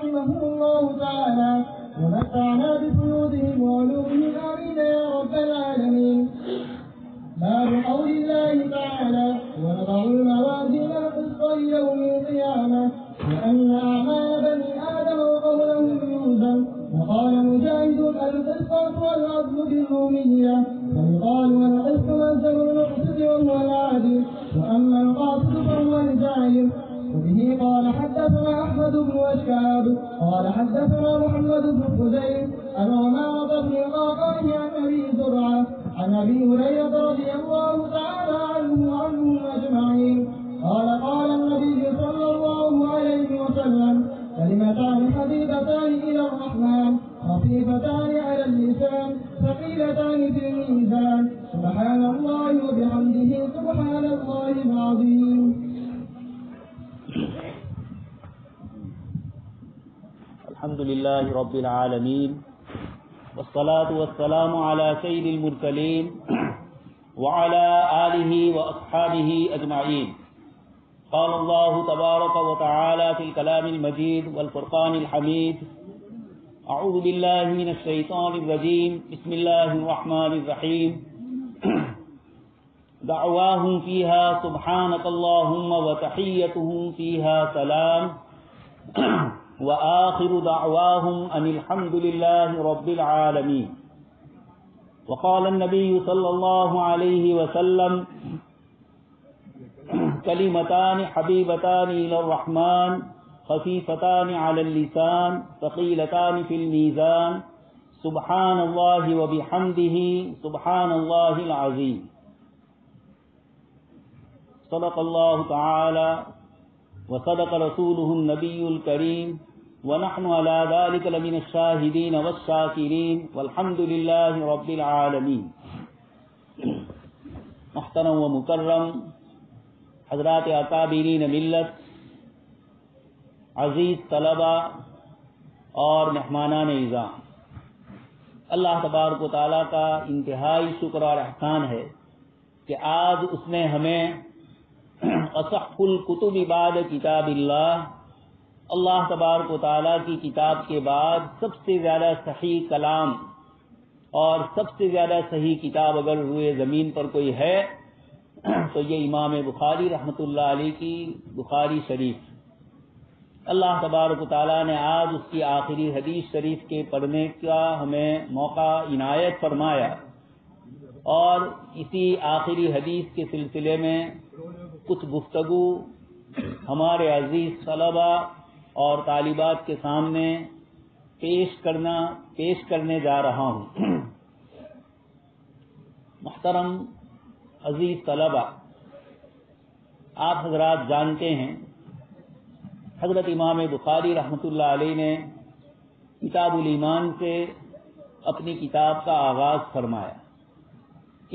رحمهم الله تعالى ومتعنا بفيوضهم وعلومهم آمين يا رب العالمين. باب قول الله تعالى ونضع الموازين القسط ليوم القيامة وأن أعمال بني آدم وقولهم يوزن. وقال مجاهد القسطاس والعدل بالرومية ويقال والقسط مصدر المقسط وهو العادل وأما القاسط فهو الجاهل. وبه قال حدثنا أحمد بن وشاب قال حدثنا محمد بن خزيم عن عمارة بن القعقاع عن أبي زرعة عن أبي هريرة رضي الله تعالى عنه وعنهم أجمعين قال قال النبي صلى الله عليه وسلم كلمتان حبيبتان إلى الرحمن خفيفتان على اللسان ثقيلتان في الميزان سبحان الله وبحمده سبحان الله العظيم. الحمد لله رب العالمين والصلاة والسلام على سيد المرسلين وعلى آله وأصحابه أجمعين. قال الله تبارك وتعالى في الكلام المجيد والفرقان الحميد أعوذ بالله من الشيطان الرجيم بسم الله الرحمن الرحيم دعواهم فيها سبحانك اللهم وتحيتهم فيها سلام وآخر دعواهم أن الحمد لله رب العالمين. وقال النبي صلى الله عليه وسلم كلمتان حبيبتان إلى الرحمن خفيفتان على اللسان ثقيلتان في الميزان سبحان الله وبحمده سبحان الله العظيم. صدق الله تعالى وصدق رسوله النبي الكريم ونحن على ذلك لمن الشاهدين والشاكرين والحمد لله رب العالمین. محترم و مکرم حضرات اکابرین ملت، عزیز طلبہ اور مہمانان اعزام، اللہ تبارک و تعالیٰ کا انتہائی شکر اور احسان ہے کہ آج اس نے ہمیں اصح الکتب بعد کتاب اللہ تبارک و تعالیٰ کی کتاب کے بعد سب سے زیادہ صحیح کلام اور سب سے زیادہ صحیح کتاب اگر روئے زمین پر کوئی ہے تو یہ امام بخاری رحمۃ اللہ علیہ کی بخاری شریف. اللہ تبارک و تعالیٰ نے آج اس کی آخری حدیث شریف کے پڑھنے کا ہمیں موقع عنایت فرمایا، اور اسی آخری حدیث کے سلسلے میں کچھ گفتگو ہمارے عزیز طلبہ اور طالبات کے سامنے پیش کرنے جا رہا ہوں. محترم عزیز طلبہ، آپ حضرات جانتے ہیں حضرت امام بخاری رحمۃ اللہ علیہ نے کتاب الایمان سے اپنی کتاب کا آغاز فرمایا.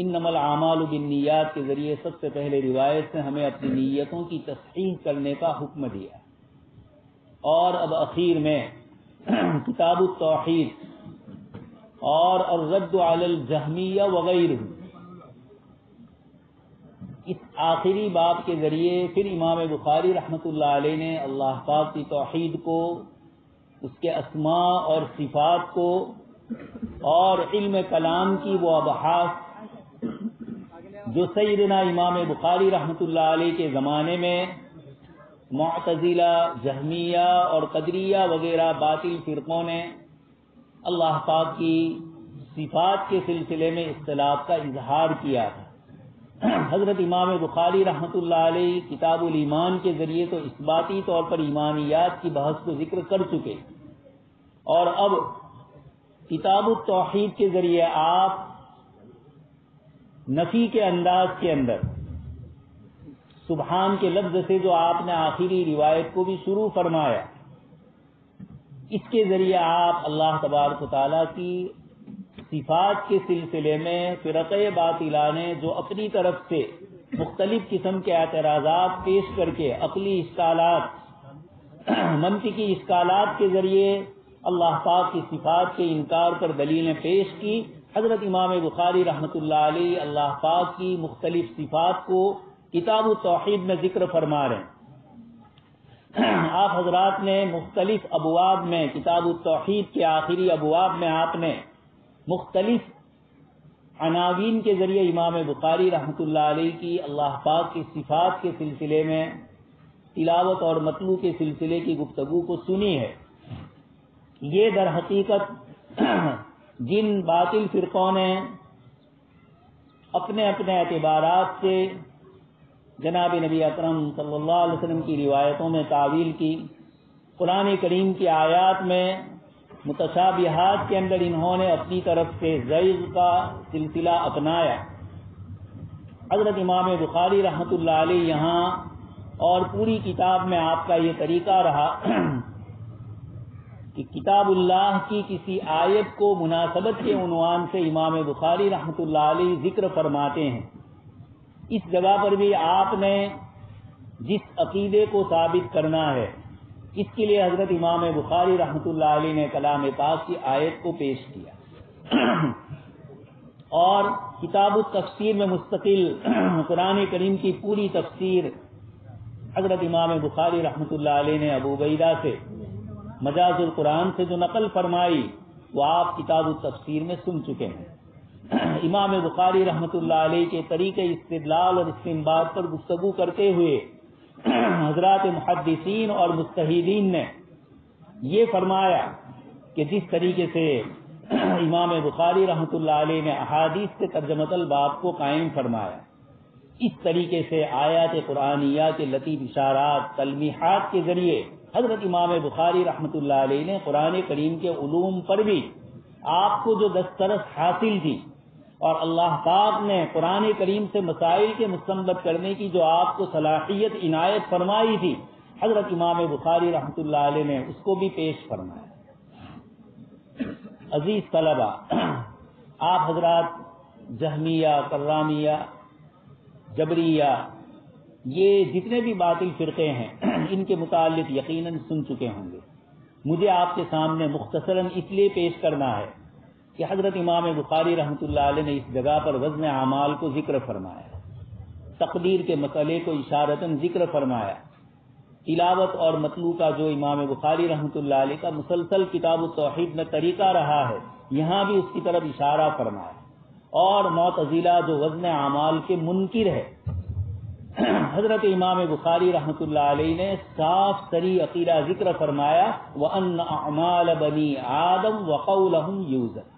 انما الاعمال بالنیات کے ذریعے سب سے پہلے روایت سے ہمیں اپنی نیتوں کی تصحیح کرنے کا حکم دیا، اور اب اخیر میں کتاب التوحید اور الرد علی الجہمیہ وغیرہ، اس آخری باب کے ذریعے پھر امام بخاری رحمۃ اللہ علیہ نے اللہ پاک کی توحید کو، اس کے اسماء اور صفات کو اور علم کلام کی وہ ابحاث جو سیدنا امام بخاری رحمۃ اللہ علیہ کے زمانے میں معتزلہ، جہمیہ اور قدریہ وغیرہ باطل فرقوں نے اللہ پاک کی صفات کے سلسلے میں اختلاف کا اظہار کیا تھا. حضرت امام بخاری رحمۃ اللہ علیہ کتاب الایمان کے ذریعے تو اثباتی طور پر ایمانیات کی بحث کو ذکر کر چکے، اور اب کتاب التوحید کے ذریعے آپ نفی کے انداز کے اندر سبحان کے لفظ سے جو آپ نے آخری روایت کو بھی شروع فرمایا، اس کے ذریعے آپ اللہ تبارک و تعالیٰ کی صفات کے سلسلے میں فرقہ باطلہ نے جو اپنی طرف سے مختلف قسم کے اعتراضات پیش کر کے عقلی اشکالات، منطقی اشکالات کے ذریعے اللہ پاک کی صفات کے انکار پر دلیلیں پیش کی، حضرت امام بخاری رحمۃ اللہ علیہ اللہ پاک کی مختلف صفات کو کتاب التوحید میں ذکر فرما رہے ہیں. آپ حضرات نے مختلف ابواب میں کتاب التوحید کے آخری ابواب میں آپ نے مختلف عناوین کے ذریعے امام بخاری رحمۃ اللہ علیہ کی اللہ پاک کی صفات کے سلسلے میں تلاوت اور مطلوع کے سلسلے کی گفتگو کو سنی ہے۔ یہ در حقیقت جن باطل فرقوں نے اپنے اپنے اعتبارات سے جناب نبی اکرم صلی اللہ علیہ وسلم کی روایتوں میں تعویل کی، قرآن کریم کی آیات میں متشابہات کے اندر انہوں نے اپنی طرف سے زیغ کا سلسلہ اپنایا، حضرت امام بخاری رحمۃ اللہ علیہ یہاں اور پوری کتاب میں آپ کا یہ طریقہ رہا کہ کتاب اللہ کی کسی آیت کو مناسبت کے عنوان سے امام بخاری رحمۃ اللہ علیہ ذکر فرماتے ہیں۔ اس جگہ پر بھی آپ نے جس عقیدے کو ثابت کرنا ہے اس کے لیے حضرت امام بخاری رحمۃ اللہ علیہ نے کلام پاک کی آیت کو پیش کیا اور کتاب التفسیر میں مستقل قرآن کریم کی پوری تفسیر حضرت امام بخاری رحمۃ اللہ علیہ نے ابو عبیدہ سے مجاز القرآن سے جو نقل فرمائی وہ آپ کتاب التفسیر میں سن چکے ہیں۔ امام بخاری رحمۃ اللہ علیہ کے طریقے استدلال اور استنباط پر گفتگو کرتے ہوئے حضرات محدثین اور مجتہدین نے یہ فرمایا کہ جس طریقے سے امام بخاری رحمۃ اللہ علیہ نے احادیث سے ترجمۃ الباب کو قائم فرمایا، اس طریقے سے آیات قرآنیہ کے لطیف اشارات تلمیحات کے ذریعے حضرت امام بخاری رحمۃ اللہ علیہ نے قرآن کریم کے علوم پر بھی آپ کو جو دسترس حاصل تھی اور اللہ پاک نے قرآن کریم سے مسائل کے مستنبط کرنے کی جو آپ کو صلاحیت عنایت فرمائی تھی، حضرت امام بخاری رحمۃ اللہ علیہ نے اس کو بھی پیش فرمایا۔ عزیز طلبہ، آپ حضرات جہمیہ، کرامیہ، جبریہ، یہ جتنے بھی باطل فرقے ہیں ان کے متعلق یقیناً سن چکے ہوں گے۔ مجھے آپ کے سامنے مختصراً اس لیے پیش کرنا ہے کہ حضرت امام بخاری رحمۃ اللہ علیہ نے اس جگہ پر وزن اعمال کو ذکر فرمایا، تقدیر کے مسئلے کو اشارتاً ذکر فرمایا، تلاوت اور مطلوع کا جو امام بخاری رحمۃ اللہ علیہ کا مسلسل کتاب التوحید میں طریقہ رہا ہے یہاں بھی اس کی طرف اشارہ فرمایا، اور معتزلہ جو وزن اعمال کے منکر ہے، حضرت امام بخاری رحمۃ اللہ علیہ نے صاف صریح عقیدہ ذکر فرمایا وَأَنَّ أَعْمَالَ بَنِي آدَمَ وَقَوْلَهُمْ يُوزَنُ،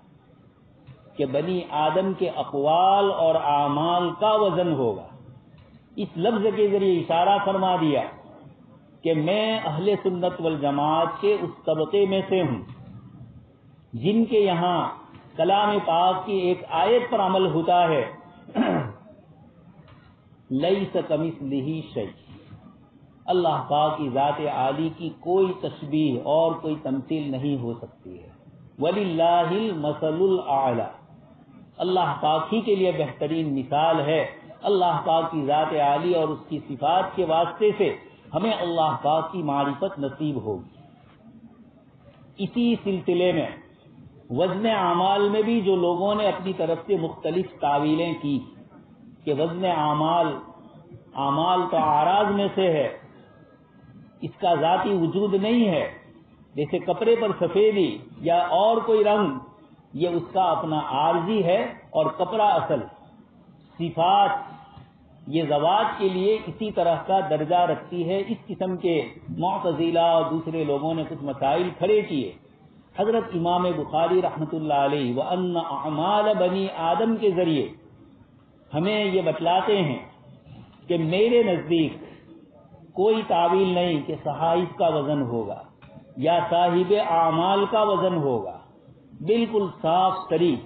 کہ بنی آدم کے اقوال اور اعمال کا وزن ہوگا۔ اس لفظ کے ذریعے اشارہ فرما دیا کہ میں اہل سنت والجماعت کے اس طبقے میں سے ہوں جن کے یہاں کلام پاک کی ایک آیت پر عمل ہوتا ہے، لیس کمثلہ شیء، اللہ پاک کی ذات عالی کی کوئی تشبیہ اور کوئی تمثیل نہیں ہو سکتی ہے۔ وَلِلَّهِ الْمَثَلُ الْأَعْلَى، اللہ پاک ہی کے لیے بہترین مثال ہے۔ اللہ پاک کی ذات عالی اور اس کی صفات کے واسطے سے ہمیں اللہ پاک کی معرفت نصیب ہوگی۔ اسی سلسلے میں وزن اعمال میں بھی جو لوگوں نے اپنی طرف سے مختلف تعویلیں کی کہ وزن اعمال تو اعراض میں سے ہے، اس کا ذاتی وجود نہیں ہے، جیسے کپڑے پر سفیدی یا اور کوئی رنگ یہ اس کا اپنا عارضی ہے اور کپڑا اصل، صفات یہ ذوات کے لیے اسی طرح کا درجہ رکھتی ہے۔ اس قسم کے معتزلہ اور دوسرے لوگوں نے کچھ مسائل کھڑے کیے، حضرت امام بخاری رحمۃ اللہ علیہ وَأَنَّ أَعْمَالَ بَنِي آدم کے ذریعے ہمیں یہ بتلاتے ہیں کہ میرے نزدیک کوئی تعویل نہیں کہ صحائف کا وزن ہوگا یا صاحب اعمال کا وزن ہوگا، بالکل صاف صریح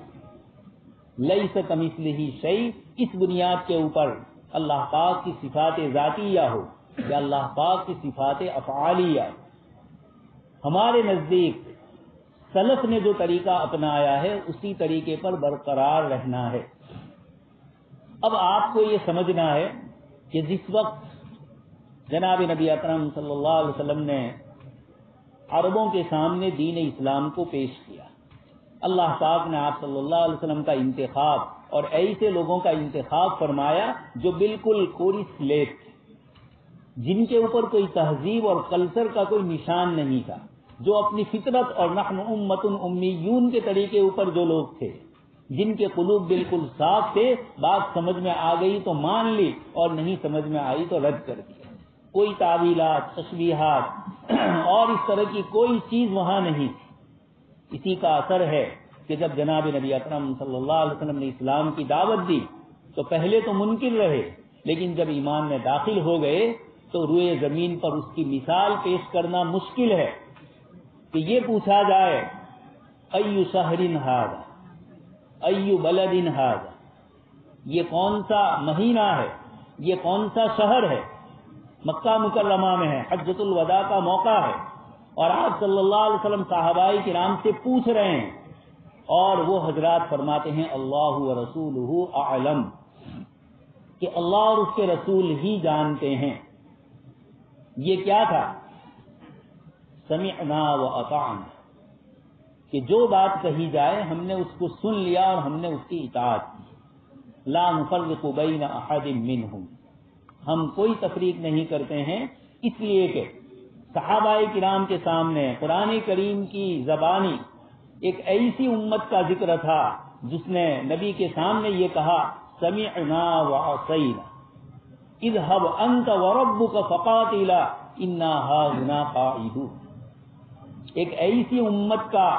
لیس کمثلہ شیء، اس بنیاد کے اوپر اللہ پاک کی صفات ذاتیہ ہو یا اللہ پاک کی صفات افعالیہ، ہمارے نزدیک سلف نے جو طریقہ اپنایا ہے اسی طریقے پر برقرار رہنا ہے۔ اب آپ کو یہ سمجھنا ہے کہ جس وقت جناب نبی اکرم صلی اللہ علیہ وسلم نے عربوں کے سامنے دین اسلام کو پیش کیا، اللہ پاک نے آپ صلی اللہ علیہ وسلم کا انتخاب اور ایسے لوگوں کا انتخاب فرمایا جو بالکل کوری سلیٹ تھے، جن کے اوپر کوئی تہذیب اور کلچر کا کوئی نشان نہیں تھا، جو اپنی فطرت اور نحن امۃ امیون کے طریقے اوپر جو لوگ تھے، جن کے قلوب بالکل صاف تھے، بات سمجھ میں آ گئی تو مان لی اور نہیں سمجھ میں آئی تو رد کر دیا۔ کوئی تعویلات، تشبیہات اور اس طرح کی کوئی چیز وہاں نہیں تھی۔ اسی کا اثر ہے کہ جب جناب نبی اکرم صلی اللہ علیہ وسلم نے اسلام کی دعوت دی تو پہلے تو منکر رہے، لیکن جب ایمان میں داخل ہو گئے تو روئے زمین پر اس کی مثال پیش کرنا مشکل ہے کہ یہ پوچھا جائے ای شہر ھذا، ای بلد ھذا، یہ کون سا مہینہ ہے، یہ کون سا شہر ہے؟ مکہ مکرمہ میں ہے، حجۃ الوداع کا موقع ہے، اور آپ صلی اللہ علیہ وسلم صحابہ کرام سے پوچھ رہے ہیں، اور وہ حضرات فرماتے ہیں اللہ ورسولہ اعلم، کہ اللہ اور اس کے رسول ہی جانتے ہیں۔ یہ کیا تھا؟ سمعنا واطعنا، کہ جو بات کہی جائے ہم نے اس کو سن لیا اور ہم نے اس کی اطاعت کی۔ لا نفرق بین احد منہم، ہم کوئی تفریق نہیں کرتے ہیں، اس لیے کہ صحابہ کرام کے سامنے قرآن کریم کی زبانی ایک ایسی امت کا ذکر تھا جس نے نبی کے سامنے یہ کہا سمعنا وعصینا اذهب انت وربك فقاتلا انا هاهنا قاعدون۔ ایک ایسی امت کا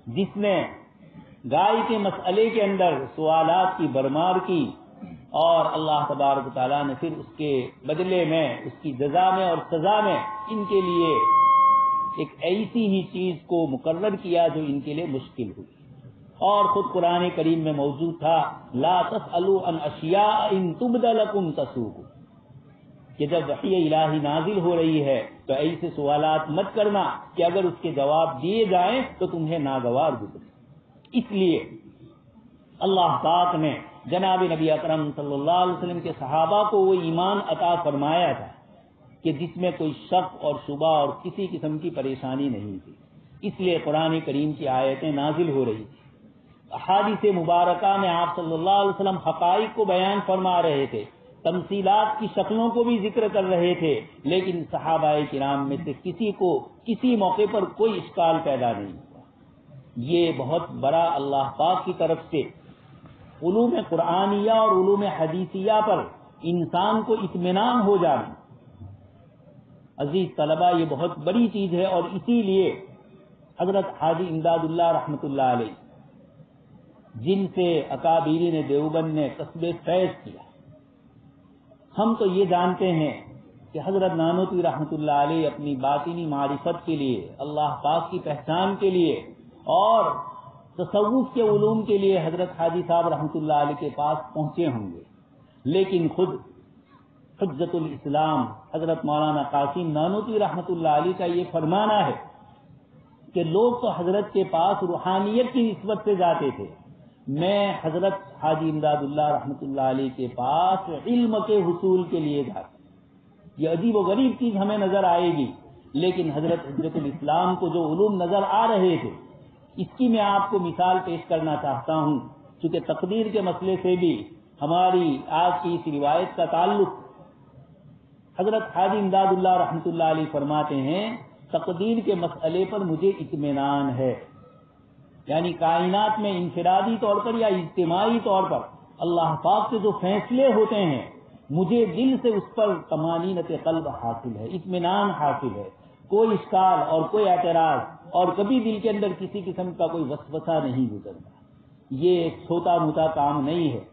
جس نے گائے کے مسئلے کے اندر سوالات کی برمار کی، اور اللہ تبارک و تعالیٰ نے پھر اس کے بدلے میں، اس کی جزا میں اور سزا میں ان کے لیے ایک ایسی ہی چیز کو مقرر کیا جو ان کے لیے مشکل ہوئی، اور خود قرآن کریم میں موجود تھا لا تسألوا عن اشیاء ان تبد لکم تسؤکم، کہ جب وحی الہی نازل ہو رہی ہے تو ایسے سوالات مت کرنا کہ اگر اس کے جواب دیے جائیں تو تمہیں ناگوار گزرے۔ اس لیے اللہ پاک نے جناب نبی اکرم صلی اللہ علیہ وسلم کے صحابہ کو وہ ایمان عطا فرمایا تھا کہ جس میں کوئی شک اور شبہ اور کسی قسم کی پریشانی نہیں تھی، اس لیے قرآن کریم کی آیتیں نازل ہو رہی تھی۔ احادیث مبارکہ میں آپ صلی اللہ علیہ وسلم حقائق کو بیان فرما رہے تھے، تمثیلات کی شکلوں کو بھی ذکر کر رہے تھے، لیکن صحابہ کرام میں سے کسی کو کسی موقع پر کوئی اشکال پیدا نہیں ہوا۔ یہ بہت بڑا اللہ پاک کی طرف سے علوم قرآنیہ اور علوم حدیثیہ پر انسان کو اطمینان ہو جانا، عزیز طلبہ، یہ بہت بڑی چیز ہے، اور اسی لیے حضرت حاجی امداد اللہ رحمۃ اللہ علیہ، جن سے اکابرین دیوبند نے کسب فیض کیا، ہم تو یہ جانتے ہیں کہ حضرت نانوتوی رحمۃ اللہ علیہ اپنی باطنی معرفت کے لیے، اللہ پاک کی پہچان کے لیے اور تصوف کے علوم کے لیے حضرت حاجی صاحب رحمۃ اللہ علیہ کے پاس پہنچے ہوں گے، لیکن خود حجت الاسلام حضرت مولانا قاسم نانوتوی رحمۃ اللہ علیہ کا یہ فرمانا ہے کہ لوگ تو حضرت کے پاس روحانیت کی نسبت سے جاتے تھے، میں حضرت حاجی امداد اللہ رحمۃ اللہ علیہ کے پاس علم کے حصول کے لیے جاتا۔ یہ عجیب و غریب چیز ہمیں نظر آئے گی، لیکن حضرت حجت الاسلام کو جو علوم نظر آ رہے تھے، اس کی میں آپ کو مثال پیش کرنا چاہتا ہوں، چونکہ تقدیر کے مسئلے سے بھی ہماری آج کی اس روایت کا تعلق۔ حضرت حاجی امداد اللہ رحمۃ اللہ علیہ فرماتے ہیں تقدیر کے مسئلے پر مجھے اطمینان ہے، یعنی کائنات میں انفرادی طور پر یا اجتماعی طور پر اللہ پاک سے جو فیصلے ہوتے ہیں، مجھے دل سے اس پر طمانینت قلب حاصل ہے، اطمینان حاصل ہے، کوئی اشکال اور کوئی اعتراض اور کبھی دل کے اندر کسی قسم کا کوئی وسوسہ نہیں گزرتا۔ یہ ایک چھوٹا موٹا کام نہیں ہے،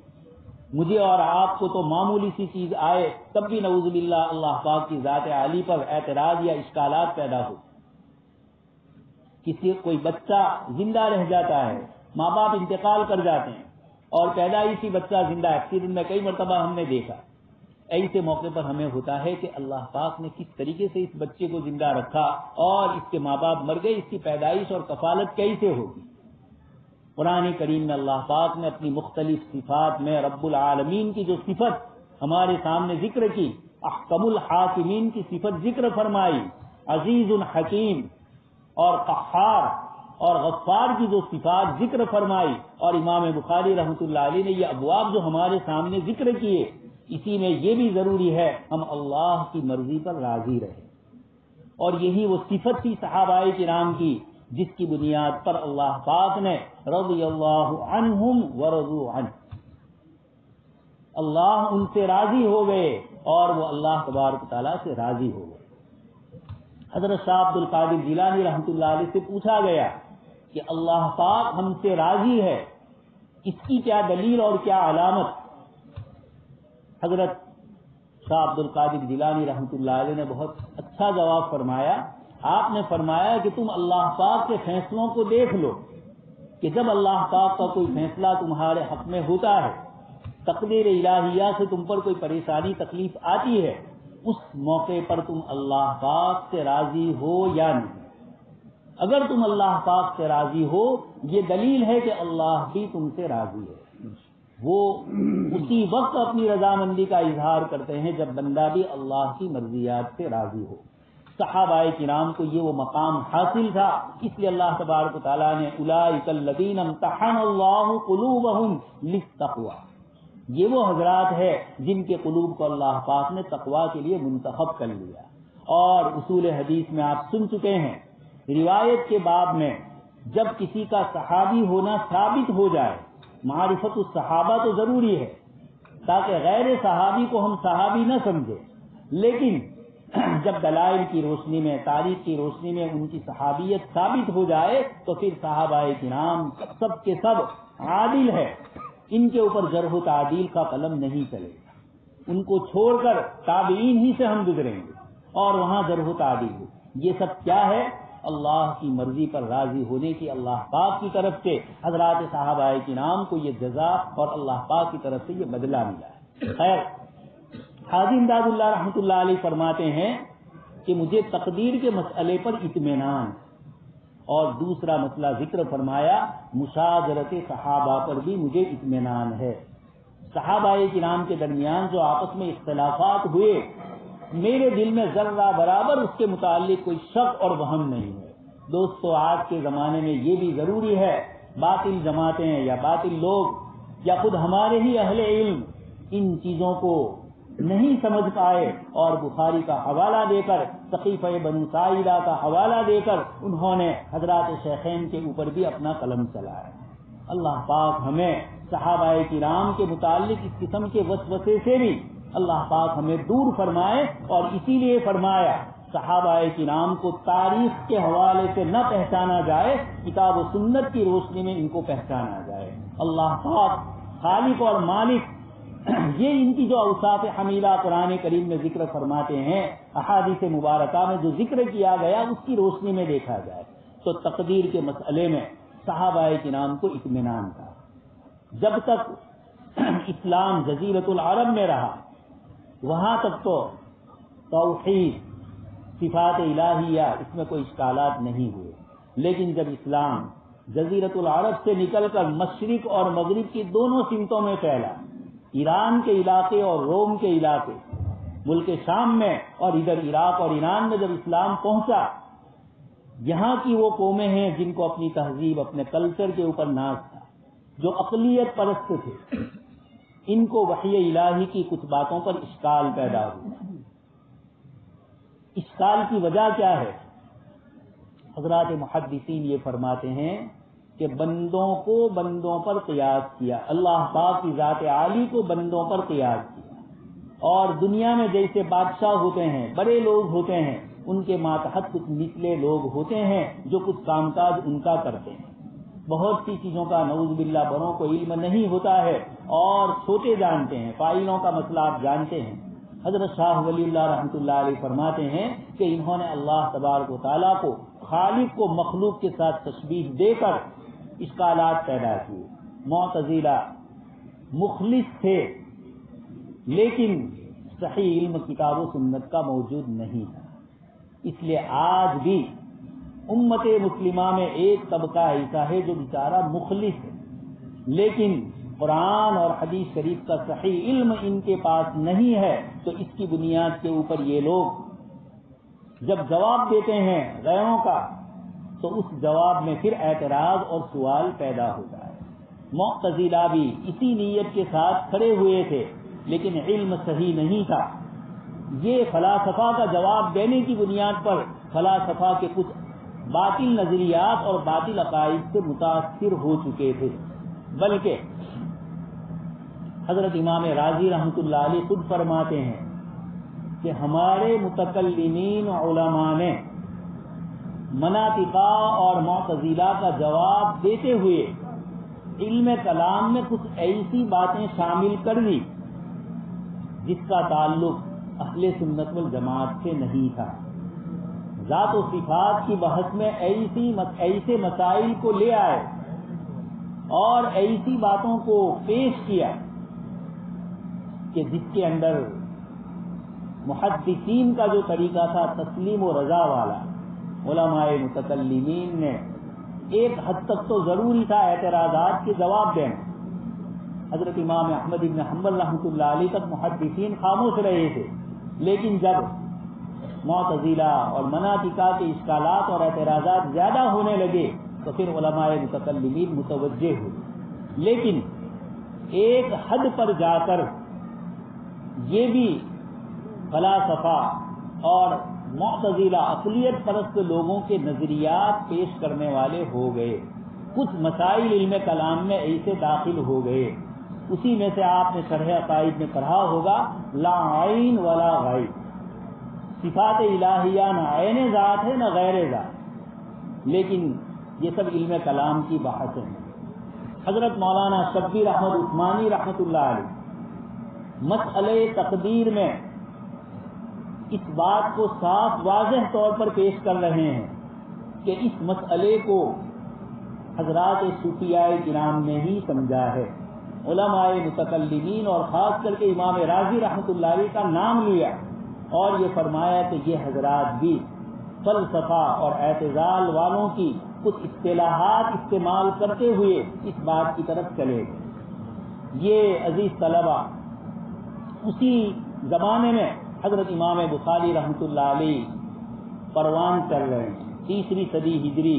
مجھے اور آپ کو تو معمولی سی چیز آئے تب بھی نعوذ باللہ اللہ پاک کی ذات عالی پر اعتراض یا اشکالات پیدا ہو۔ کسی کوئی بچہ زندہ رہ جاتا ہے، ماں باپ انتقال کر جاتے ہیں اور پیدائشی بچہ زندہ، ایکسیڈنٹ میں کئی مرتبہ ہم نے دیکھا، ایسے موقع پر ہمیں ہوتا ہے کہ اللہ پاک نے کس طریقے سے اس بچے کو زندہ رکھا اور اس کے ماں باپ مر گئے، اس کی پیدائش اور کفالت کیسے ہوگی۔ قرآن کریم میں اللہ پاک نے اپنی مختلف صفات میں رب العالمین کی جو صفت ہمارے سامنے ذکر کی، احکم الحاکمین کی صفت ذکر فرمائی، عزیز الحکیم اور قہار اور غفار کی جو صفات ذکر فرمائی، اور امام بخاری رحمۃ اللہ علیہ نے یہ ابواب جو ہمارے سامنے ذکر کیے، اسی میں یہ بھی ضروری ہے ہم اللہ کی مرضی پر راضی رہیں، اور یہی وہ صفت تھی صحابہ کرام کی جس کی بنیاد پر اللہ پاک نے رضی اللہ عنہم ورضوا عنہ، اللہ ان سے راضی ہو گئے اور وہ اللہ تبارک تعالیٰ سے راضی ہو گئے۔ حضرت شاہ عبد القادر جیلانی رحمۃ اللہ علیہ سے پوچھا گیا کہ اللہ پاک ہم سے راضی ہے، اس کی کیا دلیل اور کیا علامت؟ حضرت شاہ عبد القادر جیلانی رحمۃ اللہ علیہ نے بہت اچھا جواب فرمایا۔ آپ نے فرمایا کہ تم اللہ پاک کے فیصلوں کو دیکھ لو کہ جب اللہ پاک کا کوئی فیصلہ تمہارے حق میں ہوتا ہے، تقدیر الہیہ سے تم پر کوئی پریشانی تکلیف آتی ہے، اس موقع پر تم اللہ پاک سے راضی ہو یا نہیں؟ اگر تم اللہ پاک سے راضی ہو، یہ دلیل ہے کہ اللہ بھی تم سے راضی ہے۔ وہ اسی وقت اپنی رضامندی کا اظہار کرتے ہیں جب بندہ بھی اللہ کی مرضیات سے راضی ہو۔ صحابہ کرام کو یہ وہ مقام حاصل تھا، اس لیے اللہ تبارک و تعالیٰ نے اولئک الذین امتحن اللہ قلوبہم للتقوی، یہ وہ حضرات ہے جن کے قلوب کو اللہ پاک نے تقوی کے لیے منتخب کر لیا۔ اور اصول حدیث میں آپ سن چکے ہیں، روایت کے باب میں جب کسی کا صحابی ہونا ثابت ہو جائے، معرفت الصحابہ تو ضروری ہے تاکہ غیر صحابی کو ہم صحابی نہ سمجھے، لیکن جب دلائل کی روشنی میں، تاریخ کی روشنی میں ان کی صحابیت ثابت ہو جائے تو پھر صحابہ کرام سب کے سب عادل ہے، ان کے اوپر جرح و تعدیل کا قلم نہیں چلے گا، ان کو چھوڑ کر تابعین ہی سے ہم گزریں گے اور وہاں جرح و تعدیل ہو۔ یہ سب کیا ہے؟ اللہ کی مرضی پر راضی ہونے کی اللہ پاک کی طرف سے حضرات صحابہ کرام کو یہ جزا اور اللہ پاک کی طرف سے یہ بدلہ ملا ہے۔ خیر، حاجی امداد اللہ رحمۃ اللہ علیہ فرماتے ہیں کہ مجھے تقدیر کے مسئلے پر اطمینان، اور دوسرا مسئلہ ذکر فرمایا مشاجرت صحابہ پر بھی مجھے اطمینان ہے۔ صحابہ کرام کے درمیان جو آپس میں اختلافات ہوئے، میرے دل میں ذرہ برابر اس کے متعلق کوئی شک اور وہم نہیں ہے۔ دوستو، آج کے زمانے میں یہ بھی ضروری ہے، باطل جماعتیں یا باطل لوگ یا خود ہمارے ہی اہل علم ان چیزوں کو نہیں سمجھ پائے اور بخاری کا حوالہ دے کر، صحیفہ بنو ساعدہ کا حوالہ دے کر انہوں نے حضرات شیخین کے اوپر بھی اپنا قلم چلایا۔ اللہ پاک ہمیں صحابہ کرام کے متعلق اس قسم کے وسوسے سے بھی اللہ پاک ہمیں دور فرمائے، اور اسی لیے فرمایا صحابہ کرام کو تاریخ کے حوالے سے نہ پہچانا جائے، کتاب و سنت کی روشنی میں ان کو پہچانا جائے۔ اللہ پاک خالق اور مالک، یہ ان کی جو اوصاف حمیدہ قرآن کریم میں ذکر فرماتے ہیں، احادیث مبارکہ میں جو ذکر کیا گیا اس کی روشنی میں دیکھا جائے تو تقدیر کے مسئلے میں صحابہ کرام کو اطمینان تھا۔ جب تک اسلام جزیرۃ العرب میں رہا وہاں تک تو توحید، صفات الہیہ، اس میں کوئی اشکالات نہیں ہوئے، لیکن جب اسلام جزیرۃ العرب سے نکل کر مشرق اور مغرب کی دونوں سمتوں میں پھیلا، ایران کے علاقے اور روم کے علاقے، ملک شام میں اور ادھر عراق اور ایران میں جب اسلام پہنچا، یہاں کی وہ قومیں ہیں جن کو اپنی تہذیب، اپنے کلچر کے اوپر ناز تھا، جو اقلیت پرست تھے، ان کو وحی الہی کی کچھ باتوں پر اشکال پیدا ہوا۔ اشکال کی وجہ کیا ہے؟ حضرات محدثین یہ فرماتے ہیں کہ بندوں کو بندوں پر قیاس کیا، اللہ پاک کی ذات عالی کو بندوں پر قیاس کیا، اور دنیا میں جیسے بادشاہ ہوتے ہیں، بڑے لوگ ہوتے ہیں، ان کے ماتحت کچھ نچلے لوگ ہوتے ہیں جو کچھ کام کاج ان کا کرتے ہیں۔ بہت سی چیزوں کا نعوذ باللہ بڑوں کو علم نہیں ہوتا ہے اور چھوٹے جانتے ہیں، فائلوں کا مسئلہ آپ جانتے ہیں۔ حضرت شاہ ولی اللہ رحمۃ اللہ علیہ فرماتے ہیں کہ انہوں نے اللہ تبارک و تعالیٰ کو، خالق کو مخلوق کے ساتھ تشبیہ دے کر اشکالات پیدا کیے۔ معتزلہ مخلص تھے لیکن صحیح علم کتاب و سنت کا موجود نہیں تھا، اس لیے آج بھی امت مسلمہ میں ایک طبقہ ایسا ہے جو بیچارہ مخلص ہے، لیکن قرآن اور حدیث شریف کا صحیح علم ان کے پاس نہیں ہے، تو اس کی بنیاد کے اوپر یہ لوگ جب جواب دیتے ہیں غیروں کا تو اس جواب میں پھر اعتراض اور سوال پیدا ہوتا ہے۔ معتزلہ بھی اسی نیت کے ساتھ کھڑے ہوئے تھے لیکن علم صحیح نہیں تھا۔ یہ فلاسفہ کا جواب دینے کی بنیاد پر فلاسفہ کے کچھ باطل نظریات اور باطل عقائد سے متاثر ہو چکے تھے، بلکہ حضرت امام رازی رحمۃ اللہ علیہ خود فرماتے ہیں کہ ہمارے متکلمین علماء نے مناطقہ اور معتزلہ کا جواب دیتے ہوئے علم کلام میں کچھ ایسی باتیں شامل کر دی جس کا تعلق اہل سنت والجماعت سے نہیں تھا۔ ذات و صفات کی بحث میں ایسے مسائل کو لے آئے اور ایسی باتوں کو پیش کیا کہ جس کے اندر محدثین کا جو طریقہ تھا تسلیم و رضا والا، علماء متکلمین نے ایک حد تک تو ضروری تھا اعتراضات کے جواب دینا۔ حضرت امام احمد بن حنبل رحمۃ اللہ علیہ تک محدثین خاموش رہے تھے، لیکن جب معتزلہ اور مناطقہ کے اشکالات اور اعتراضات زیادہ ہونے لگے تو پھر علماء متکلمین متوجہ ہوئے، لیکن ایک حد پر جا کر یہ بھی فلاسفہ اور معتزلہ عقلیت پرست لوگوں کے نظریات پیش کرنے والے ہو گئے۔ کچھ مسائل علم کلام میں ایسے داخل ہو گئے، اسی میں سے آپ نے شرح عقائد میں پڑھا ہوگا لا عین ولا غیب، صفات الہیہ نہ عین ذات ہے نہ غیر ذات، لیکن یہ سب علم کلام کی بحث ہیں۔ حضرت مولانا شبیر احمد عثمانی رحمۃ اللہ علیہ مسئلہ تقدیر میں اس بات کو صاف واضح طور پر پیش کر رہے ہیں کہ اس مسئلے کو حضرات صوفیاء کرام نے ہی سمجھا ہے۔ علماء متکلمین اور خاص کر کے امام رازی رحمۃ اللہ علیہ کا نام لیا اور یہ فرمایا کہ یہ حضرات بھی فلسفہ اور اعتزال والوں کی کچھ اصطلاحات استعمال کرتے ہوئے اس بات کی طرف چلے گئے۔ یہ عزیز طلبہ اسی زمانے میں حضرت امام بخاری رحمۃ اللہ علیہ پروان چل رہے ہیں، 3 صدی ہجری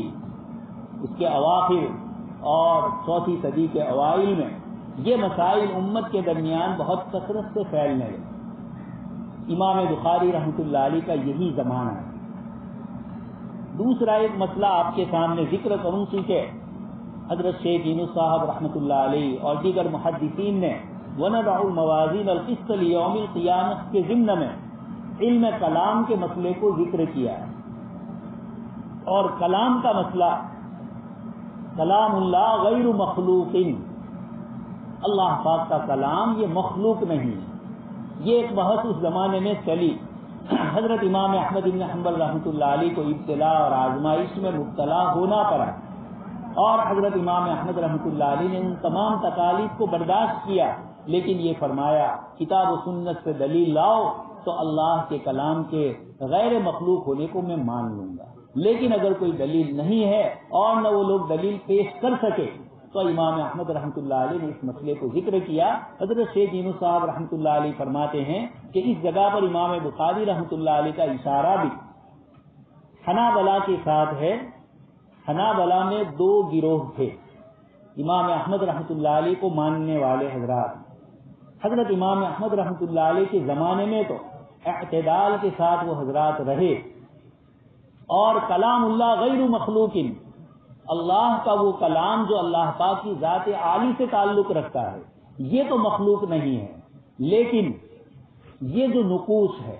اس کے اواخر اور 4 صدی کے اوائل میں یہ مسائل امت کے درمیان بہت کثرت سے پھیلنے لگے۔ امام بخاری رحمۃ اللہ علیہ کا یہی زمانہ ہے۔ دوسرا ایک مسئلہ آپ کے سامنے ذکر کروں چونکہ حضرت شیخ یونس صاحب رحمۃ اللہ علیہ اور دیگر محدثین نے وَنَضَعُ الْمَوَازِينَ الْقِسْطَ لِيَوْمِ الْقِيَامَةِ کے ضمن میں علم کلام کے مسئلے کو ذکر کیا ہے، اور کلام کا مسئلہ کلام اللہ غیر مخلوق، اللہ پاک کا کلام یہ مخلوق نہیں ہے۔ یہ ایک بحث اس زمانے میں چلی۔ حضرت امام احمد بن حنبل رحمۃ اللہ علیہ کو ابتلا اور آزمائش میں مبتلا ہونا پڑا، اور حضرت امام احمد رحمۃ اللہ علیہ نے ان تمام تکالیف کو برداشت کیا، لیکن یہ فرمایا کتاب و سنت سے دلیل لاؤ تو اللہ کے کلام کے غیر مخلوق ہونے کو میں مان لوں گا، لیکن اگر کوئی دلیل نہیں ہے اور نہ وہ لوگ دلیل پیش کر سکے تو امام احمد رحمۃ اللہ علیہ نے اس مسئلے کو ذکر کیا۔ حضرت شیخ یونس صاحب رحمۃ اللہ علیہ فرماتے ہیں کہ اس جگہ پر امام بخاری رحمۃ اللہ علیہ کا اشارہ بھی حنابلہ کے ساتھ ہے۔ حنابلہ میں 2 گروہ تھے، امام احمد رحمۃ اللہ علیہ کو ماننے والے حضرات۔ حضرت امام احمد رحمۃ اللہ علیہ کے زمانے میں تو اعتدال کے ساتھ وہ حضرات رہے، اور کلام اللہ غیر مخلوق، اللہ کا وہ کلام جو اللہ پاک کی ذات عالی سے تعلق رکھتا ہے یہ تو مخلوق نہیں ہے، لیکن یہ جو نقوش ہے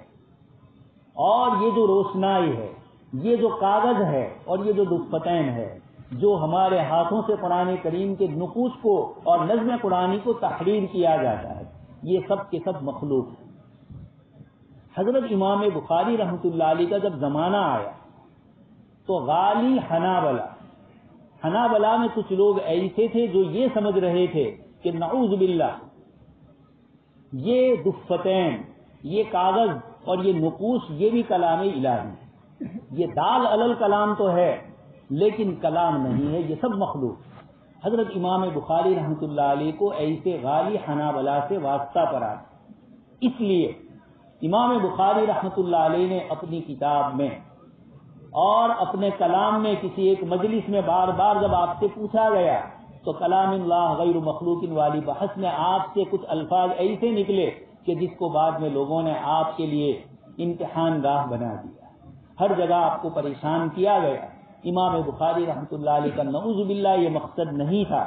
اور یہ جو روشنائی ہے، یہ جو کاغذ ہے اور یہ جو دفتین ہے، جو ہمارے ہاتھوں سے قرآن کریم کے نقوش کو اور نظم قرآنی کو تحریر کیا جاتا ہے، یہ سب کے سب مخلوق ہے۔ حضرت امام بخاری رحمۃ اللہ علیہ کا جب زمانہ آیا تو غالی حنابلہ میں کچھ لوگ ایسے تھے جو یہ سمجھ رہے تھے کہ نعوذ باللہ یہ دفتین، یہ کاغذ اور یہ نقوش یہ بھی کلام الہی، یہ دال علی الکلام تو ہے لیکن کلام نہیں ہے، یہ سب مخلوق۔ حضرت امام بخاری رحمۃ اللہ علیہ کو ایسے غالی حنابلہ سے واسطہ پڑا، اس لیے امام بخاری رحمۃ اللہ علیہ نے اپنی کتاب میں اور اپنے کلام میں کسی ایک مجلس میں بار بار جب آپ سے پوچھا گیا تو کلام اللہ غیر مخلوق والی بحث میں آپ سے کچھ الفاظ ایسے نکلے کہ جس کو بعد میں لوگوں نے آپ کے لیے امتحان گاہ بنا دیا، ہر جگہ آپ کو پریشان کیا گیا۔ امام بخاری رحمۃ اللہ علیہ کا نعوذ باللہ یہ مقصد نہیں تھا۔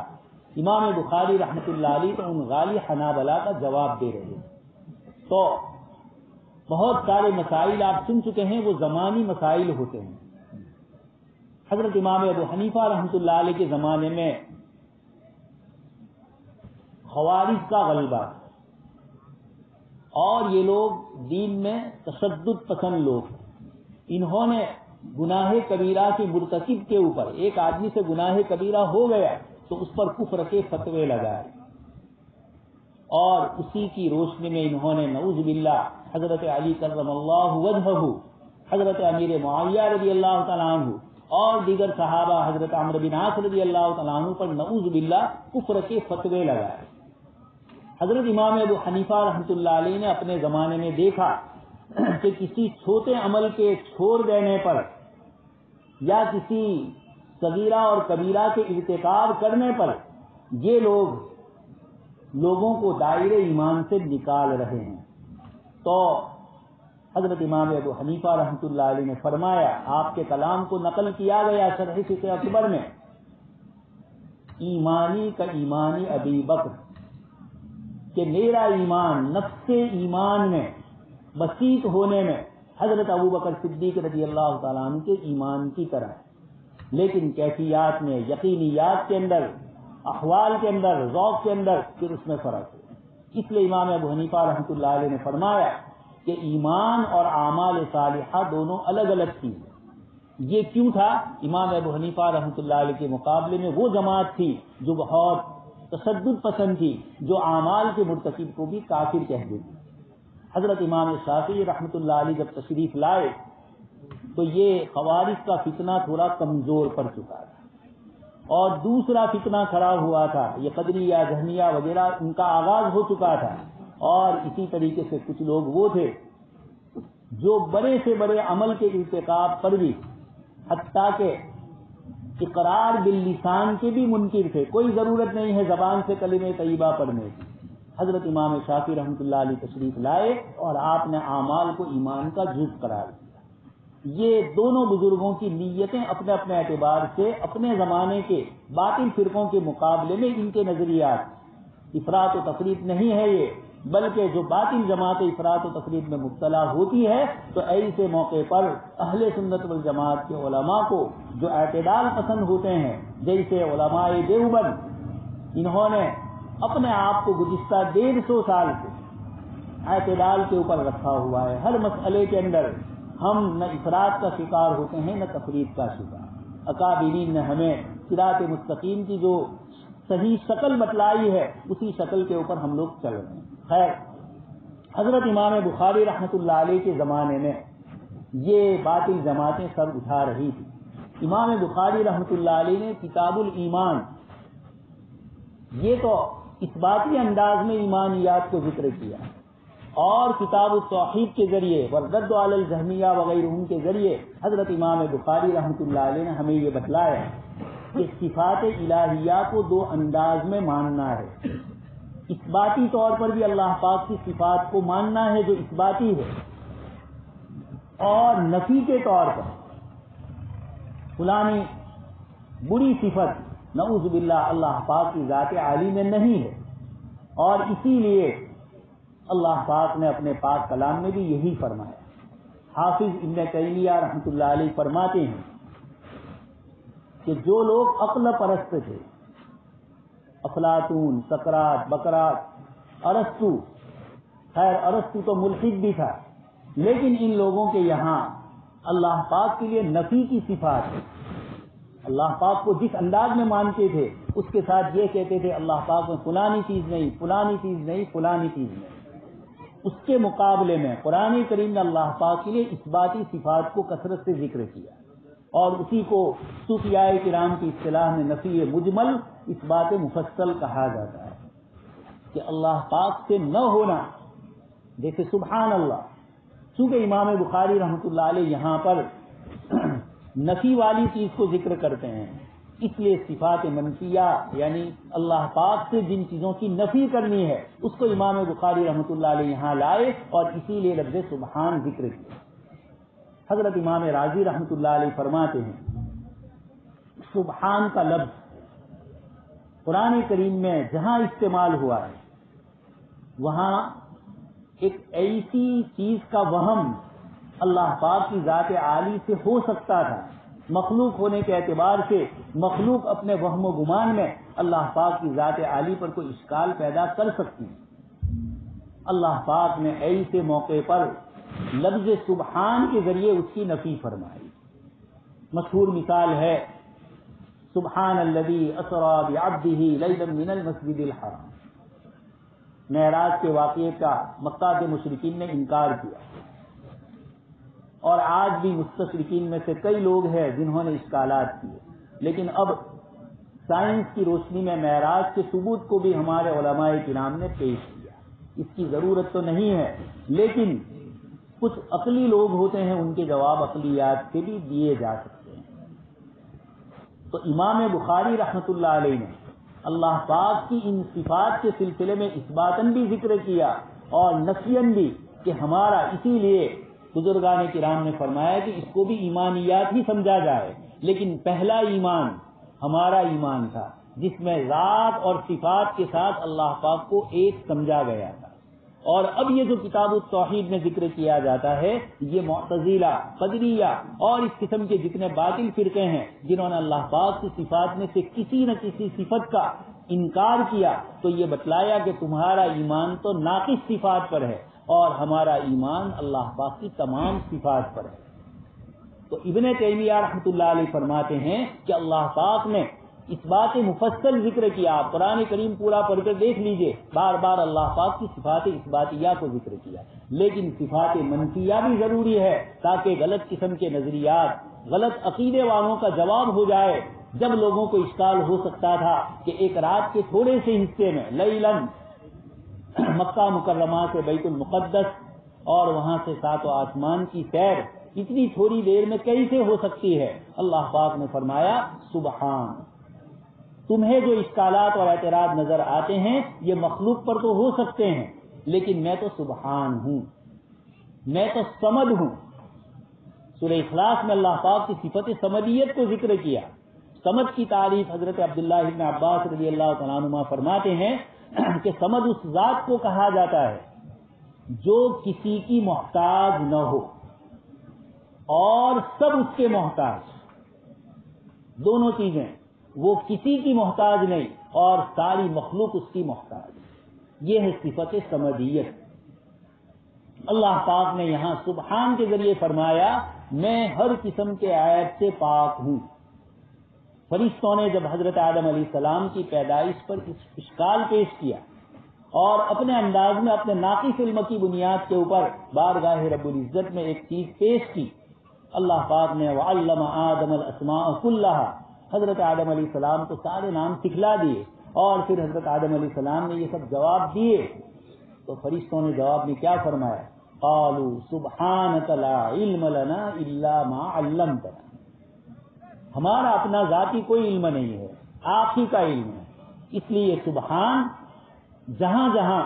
امام بخاری رحمۃ اللہ علیہ تو ان غالی حنابلہ کا جواب دے رہے ہیں۔ تو بہت سارے مسائل آپ سن چکے ہیں، وہ زمانی مسائل ہوتے ہیں۔ حضرت امام ابو حنیفہ رحمۃ اللہ علیہ کے زمانے میں خوارج کا غلبہ اور یہ لوگ دین میں تشدد پسند لوگ، انہوں نے گناہ کبیرہ کے مرتکب کے اوپر، ایک آدمی سے گناہ کبیرہ ہو گیا تو اس پر کفر کے فتوے لگائے، اور اسی کی روشنی میں انہوں نے نعوذ باللہ حضرت علی کرم اللہ وجہہ، حضرت امیر معاویہ رضی اللہ تعالیٰ عنہ اور دیگر صحابہ حضرت عمرو بن عاص رضی اللہ تعالیٰ عنہ پر نعوذ باللہ کفر کے فتوے لگائے۔ حضرت امام ابو حنیفہ رحمۃ اللہ علیہ نے اپنے زمانے میں دیکھا کہ کسی چھوٹے عمل کے چھوڑ دینے پر یا کسی صغیرہ اور کبیرہ کے ارتکاب کرنے پر یہ لوگوں کو دائرے ایمان سے نکال رہے ہیں۔ تو حضرت امام ابو حنیفہ رحمۃ اللہ علیہ نے فرمایا، آپ کے کلام کو نقل کیا گیا شرح فقہ اکبر میں، ایمانی کا ایمانی ابی بکر، کہ میرا ایمان نفس ایمان میں بسیط ہونے میں حضرت ابو بکر صدیق رضی اللہ تعالیٰ عنہ کے ایمان کی طرح ہے، لیکن کیفیات میں، یقینیات کے اندر، احوال کے اندر، ذوق کے اندر پھر اس میں فرق ہے۔ اس لیے امام ابو حنیفہ رحمۃ اللہ علیہ نے فرمایا کہ ایمان اور اعمال صالحہ دونوں الگ الگ چیزیں۔ یہ کیوں تھا؟ امام ابو حنیفہ رحمۃ اللہ علیہ کے مقابلے میں وہ جماعت تھی جو بہت تشدد پسند تھی، جو اعمال کے مرتکب کو بھی کافر کہہ دیتی۔ حضرت امام شافعی رحمۃ اللہ علیہ جب تشریف لائے تو یہ خوارج کا فتنہ تھوڑا کمزور پڑ چکا تھا، اور دوسرا فتنہ کھڑا ہوا تھا، یہ قدریہ جہمیہ وغیرہ، ان کا آغاز ہو چکا تھا، اور اسی طریقے سے کچھ لوگ وہ تھے جو بڑے سے بڑے عمل کے ارتکاب پر بھی، حتیٰ کہ اقرار باللسان کے بھی منکر تھے، کوئی ضرورت نہیں ہے زبان سے کلمہ طیبہ پڑھنے کی۔ حضرت امام شافعی رحمۃ اللہ علیہ تشریف لائے اور آپ نے اعمال کو ایمان کا جز قرار دیا۔ یہ دونوں بزرگوں کی نیتیں اپنے اپنے اعتبار سے اپنے زمانے کے باطل فرقوں کے مقابلے میں ان کے نظریات، افراط و تفریط نہیں ہے یہ، بلکہ جو باطل جماعت افراط و تفریط میں مبتلا ہوتی ہے تو ایسے موقع پر اہل سنت والجماعت کے علماء کو جو اعتدال پسند ہوتے ہیں، جیسے علماء دیوبند، انہوں نے اپنے آپ کو گزشتہ 150 سال سے اعتدال کے اوپر رکھا ہوا ہے۔ ہر مسئلے کے اندر ہم نہ افراط کا شکار ہوتے ہیں نہ تفریط کا شکار۔ اکابرین نے ہمیں صراط مستقیم کی جو صحیح شکل بتلائی ہے اسی شکل کے اوپر ہم لوگ چل رہے ہیں۔ خیر، حضرت امام بخاری رحمۃ اللہ علیہ کے زمانے میں یہ باطل جماعتیں سر اٹھا رہی تھی۔ امام بخاری رحمۃ اللہ علیہ نے کتاب الایمان، یہ تو اثباتی انداز میں ایمانیات کو ذکر کیا، اور کتاب التوحید کے ذریعے والرد علی الجہمیہ وغیرہ کے ذریعے حضرت امام بخاری رحمۃ اللہ علیہ نے ہمیں یہ بتلایا کہ صفات الہیہ کو دو انداز میں ماننا ہے۔ اثباتی طور پر بھی اللہ پاک کی صفات کو ماننا ہے جو اثباتی ہے، اور نفی کے طور پر فلانی بری صفت نعوذ باللہ اللہ پاک کی ذات عالی میں نہیں ہے، اور اسی لیے اللہ پاک نے اپنے پاک کلام میں بھی یہی فرمایا۔ حافظ ابن تیمیہ رحمۃ اللہ علیہ فرماتے ہیں کہ جو لوگ عقل پرست تھے، افلاطون، سقراط، بقراط، ارسطو، خیر ارسطو تو ملحد بھی تھا، لیکن ان لوگوں کے یہاں اللہ پاک کے لیے نفی کی صفات ہے۔ اللہ پاک کو جس انداز میں مانتے تھے اس کے ساتھ یہ کہتے تھے اللہ پاک میں فلانی چیز نہیں، فلانی چیز نہیں، فلانی چیز نہیں۔ اس کے مقابلے میں قرآن کریم نے اللہ پاک کے لیے اثباتی صفات کو کثرت سے ذکر کیا، اور اسی کو صوفیاء کرام کی اصطلاح میں نفی مجمل، اثبات مفصل کہا جاتا ہے، کہ اللہ پاک سے نہ ہونا۔ دیکھیں سبحان اللہ، چونکہ امام بخاری رحمۃ اللہ علیہ یہاں پر نفی والی چیز کو ذکر کرتے ہیں، اس لیے صفات منفیہ یعنی اللہ پاک سے جن چیزوں کی نفی کرنی ہے اس کو امام بخاری رحمۃ اللہ علیہ یہاں لائے اور اسی لیے لفظ سبحان ذکر کیا۔ حضرت امام راضی رحمۃ اللہ علیہ فرماتے ہیں سبحان کا لفظ قرآن کریم میں جہاں استعمال ہوا ہے وہاں ایک ایسی چیز کا وہم اللہ پاک کی ذات عالی سے ہو سکتا تھا، مخلوق ہونے کے اعتبار سے مخلوق اپنے وہم و گمان میں اللہ پاک کی ذات عالی پر کوئی اشکال پیدا کر سکتی ہے۔ اللہ پاک نے ایسے موقع پر لفظ سبحان کے ذریعے اس کی نفی فرمائی۔ مشہور مثال ہے سبحان الذی اسری بعبدہ لیلا من المسجد الحرام۔ معراج کے واقعے کا مکہ کے مشرکین نے انکار کیا اور آج بھی مستشرقین میں سے کئی لوگ ہیں جنہوں نے اشکالات کیے، لیکن اب سائنس کی روشنی میں معراج کے ثبوت کو بھی ہمارے علماء کرام نے پیش کیا۔ اس کی ضرورت تو نہیں ہے، لیکن کچھ عقلی لوگ ہوتے ہیں ان کے جواب عقلیات سے بھی دیے جا سکتے ہیں۔ تو امام بخاری رحمۃ اللہ علیہ نے اللہ پاک کی ان صفات کے سلسلے میں اثباتاً بھی ذکر کیا اور نفیاً بھی کہ ہمارا، اسی لیے بزرگان کرام نے فرمایا کہ اس کو بھی ایمانیات ہی سمجھا جائے، لیکن پہلا ایمان ہمارا ایمان تھا جس میں ذات اور صفات کے ساتھ اللہ پاک کو ایک سمجھا گیا تھا۔ اور اب یہ جو کتاب التوحید میں ذکر کیا جاتا ہے یہ معتزلہ، قدریہ اور اس قسم کے جتنے باطل فرقے ہیں جنہوں نے اللہ پاک کی صفات میں سے کسی نہ کسی صفت کا انکار کیا، تو یہ بتلایا کہ تمہارا ایمان تو ناقص صفات پر ہے اور ہمارا ایمان اللہ پاک کی تمام صفات پر ہے۔ تو ابن تیمیہ رحمۃ اللہ علیہ فرماتے ہیں کہ اللہ پاک نے اس بات مفصل ذکر کیا، آپ قرآن کریم پورا پڑھ کر دیکھ لیجئے، بار بار اللہ پاک کی صفات اثباتیہ کو ذکر کیا، لیکن صفات منفیہ بھی ضروری ہے تاکہ غلط قسم کے نظریات، غلط عقیدے والوں کا جواب ہو جائے۔ جب لوگوں کو اشکال ہو سکتا تھا کہ ایک رات کے تھوڑے سے حصے میں لیلاً مکہ مکرمہ سے بیت المقدس اور وہاں سے ساتوں آسمان کی سیر اتنی تھوڑی دیر میں کیسے ہو سکتی ہے؟ اللہ پاک نے فرمایا سبحان، تمہیں جو اشکالات اور اعتراض نظر آتے ہیں یہ مخلوق پر تو ہو سکتے ہیں، لیکن میں تو سبحان ہوں، میں تو صمد ہوں۔ سورہ اخلاص میں اللہ پاک کی صفت صمدیت کو ذکر کیا۔ صمد کی تعریف حضرت عبداللہ ابن عباس رضی اللہ تعالیٰ عنہما فرماتے ہیں کہ صمد اس ذات کو کہا جاتا ہے جو کسی کی محتاج نہ ہو اور سب اس کے محتاج، دونوں چیزیں، وہ کسی کی محتاج نہیں اور ساری مخلوق اس کی محتاج، یہ ہے صفت صمدیت۔ اللہ پاک نے یہاں سبحان کے ذریعے فرمایا میں ہر قسم کے عیب سے پاک ہوں۔ فرشتوں نے جب حضرت آدم علیہ السلام کی پیدائش پر اشکال پیش کیا اور اپنے انداز میں اپنے ناقص علم کی بنیاد کے اوپر بارگاہ رب العزت میں ایک چیز پیش کی، اللہ پاک نے وعلم آدم الاسماء کلھا، حضرت آدم علیہ السلام کو سارے نام سکھلا دیے اور پھر حضرت آدم علیہ السلام نے یہ سب جواب دیے، تو فرشتوں نے جواب میں کیا فرمایا؟ قالوا سبحانک لا علم لنا الا ما علمتنا، ہمارا اپنا ذاتی کوئی علم نہیں ہے، آپ ہی کا علم ہے۔ اس لیے سبحان جہاں جہاں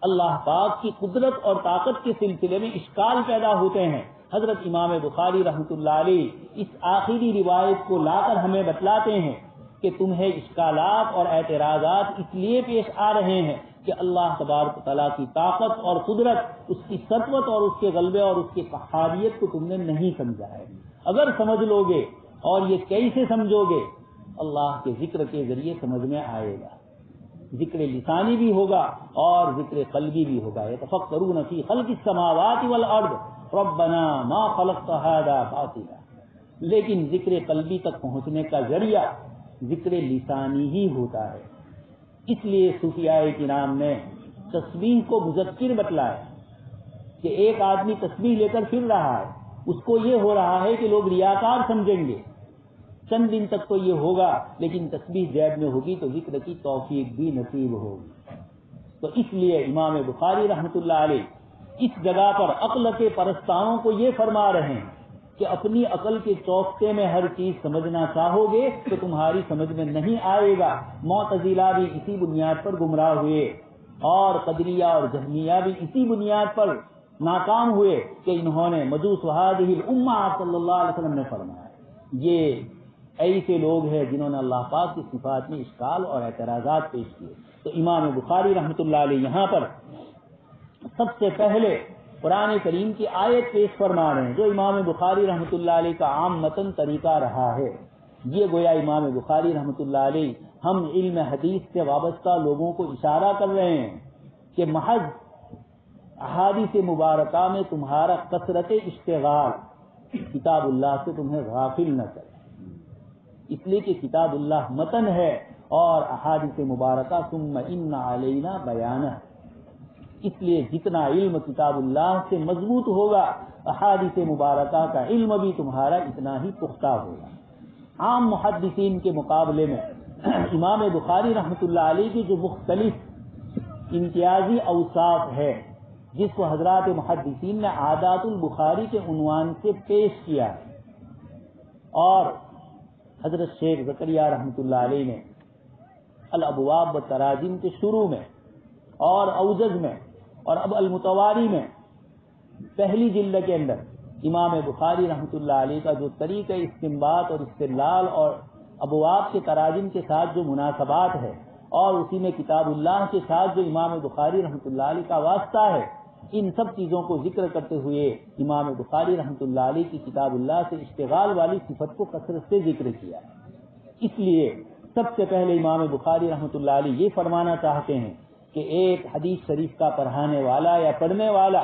اللہ پاک کی قدرت اور طاقت کے سلسلے میں اشکال پیدا ہوتے ہیں، حضرت امام بخاری رحمۃ اللہ علیہ اس آخری روایت کو لا کر ہمیں بتلاتے ہیں کہ تمہیں اشکالات اور اعتراضات اس لیے پیش آ رہے ہیں کہ اللہ تبارک و تعالیٰ کی طاقت اور قدرت، اس کی سطوت اور اس کے غلبے اور اس کی قہاریت کو تم نے نہیں سمجھا ہے۔ اگر سمجھ لو گے، اور یہ کیسے سمجھو گے؟ اللہ کے ذکر کے ذریعے سمجھ میں آئے گا، ذکر لسانی بھی ہوگا اور ذکر قلبی بھی ہوگا۔ یتفکرون فی خلق السماوات والارض ربنا ما خلقت هذا باطلا، لیکن ذکر قلبی تک پہنچنے کا ذریعہ ذکر لسانی ہی ہوتا ہے۔ اس لیے صوفیاء کرام نے تسبیح کو مذکر بتلایا کہ ایک آدمی تسبیح لے کر پھر رہا ہے، اس کو یہ ہو رہا ہے کہ لوگ ریاکار سمجھیں گے، چند دن تک تو یہ ہوگا، لیکن تسبیح جیب میں ہوگی تو ذکر کی توفیق بھی نصیب ہوگی۔ تو اس لیے امام بخاری رحمۃ اللہ علیہ اس جگہ پر عقل کے پرستاروں کو یہ فرما رہے ہیں کہ اپنی عقل کے چوکتے میں ہر چیز سمجھنا چاہو گے تو تمہاری سمجھ میں نہیں آئے گا۔ معتزلہ بھی اسی بنیاد پر گمراہ ہوئے اور قدریہ اور جہمیہ بھی اسی بنیاد پر ناکام ہوئے کہ انہوں نے مجوس هذه الامہ آپ صلی اللہ علیہ وسلم نے فرمایا۔ یہ ایسے لوگ ہیں جنہوں نے اللہ پاک کی صفات میں اشکال اور اعتراضات پیش کیے۔ تو امام بخاری رحمۃ اللہ علیہ یہاں پر سب سے پہلے قرآن کریم کی آیت پیش فرما رہے ہیں جو امام بخاری رحمۃ اللہ علیہ کا عام متن طریقہ رہا ہے۔ یہ گویا امام بخاری رحمۃ اللہ علیہ ہم علم حدیث سے وابستہ لوگوں کو اشارہ کر رہے ہیں کہ محض احادیث مبارکہ میں تمہارا کثرت اشتغال کتاب اللہ سے تمہیں غافل نہ کرے، اس لیے کہ کتاب اللہ متن ہے اور احادیث مبارکہ ثم ان علینا بیانہ، اس لیے جتنا علم کتاب اللہ سے مضبوط ہوگا احادیث مبارکہ کا علم بھی تمہارا اتنا ہی پختہ ہوگا۔ عام محدثین کے مقابلے میں امام بخاری رحمۃ اللہ علیہ کی جو مختلف امتیازی اوصاف ہے جس کو حضرات محدثین نے عادات البخاری کے عنوان سے پیش کیا ہے، اور حضرت شیخ زکریہ رحمۃ اللہ علیہ نے الابواب والتراجم کے شروع میں اور اوجز میں اور اب المتواری میں پہلی جلد کے اندر امام بخاری رحمۃ اللہ علیہ کا جو طریقہ استنباط اور استدلال اور ابواب کے تراجم کے ساتھ جو مناسبات ہے اور اسی میں کتاب اللہ کے ساتھ جو امام بخاری رحمۃ اللہ علیہ کا واسطہ ہے، ان سب چیزوں کو ذکر کرتے ہوئے امام بخاری رحمۃ اللہ علیہ کی کتاب اللہ سے اشتغال والی صفت کو کثرت سے ذکر کیا۔ اس لیے سب سے پہلے امام بخاری رحمۃ اللہ علیہ یہ فرمانا چاہتے ہیں کہ ایک حدیث شریف کا پڑھانے والا یا پڑھنے والا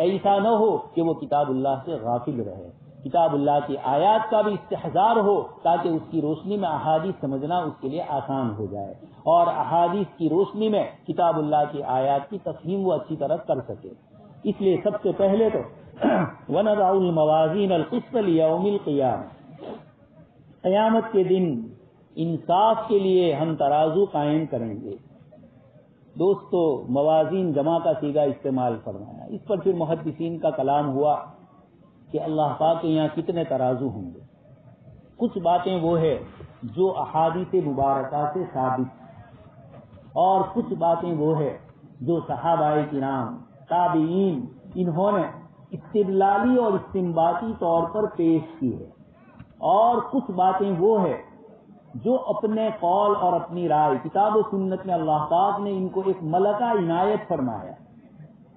ایسا نہ ہو کہ وہ کتاب اللہ سے غافل رہے، کتاب اللہ کی آیات کا بھی استحضار ہو تاکہ اس کی روشنی میں احادیث سمجھنا اس کے لیے آسان ہو جائے، اور احادیث کی روشنی میں کتاب اللہ کی آیات کی تفہیم وہ اچھی طرح کر سکے۔ اس لیے سب سے پہلے تو وَنَضَعُ الْمَوَازِينَ الْقِسْطَ لِيَوْمِ الْقِيَامَةِ، قیامت کے دن انصاف کے لیے ہم ترازو قائم کریں گے۔ دوستو، موازین جمع کا صیغہ استعمال فرمایا، اس پر پھر محدثین کا کلام ہوا کہ اللہ پاک کے یہاں کتنے ترازو ہوں گے۔ کچھ باتیں وہ ہے جو احادیث مبارکہ سے ثابت، اور کچھ باتیں وہ ہے جو صحابہ کرام تابعین انہوں نے استدلالی اور استنباطی طور پر پیش کی ہے، اور کچھ باتیں وہ ہے جو اپنے قول اور اپنی رائے کتاب و سنت میں اللہ پاک نے ان کو ایک ملکہ عنایت فرمایا،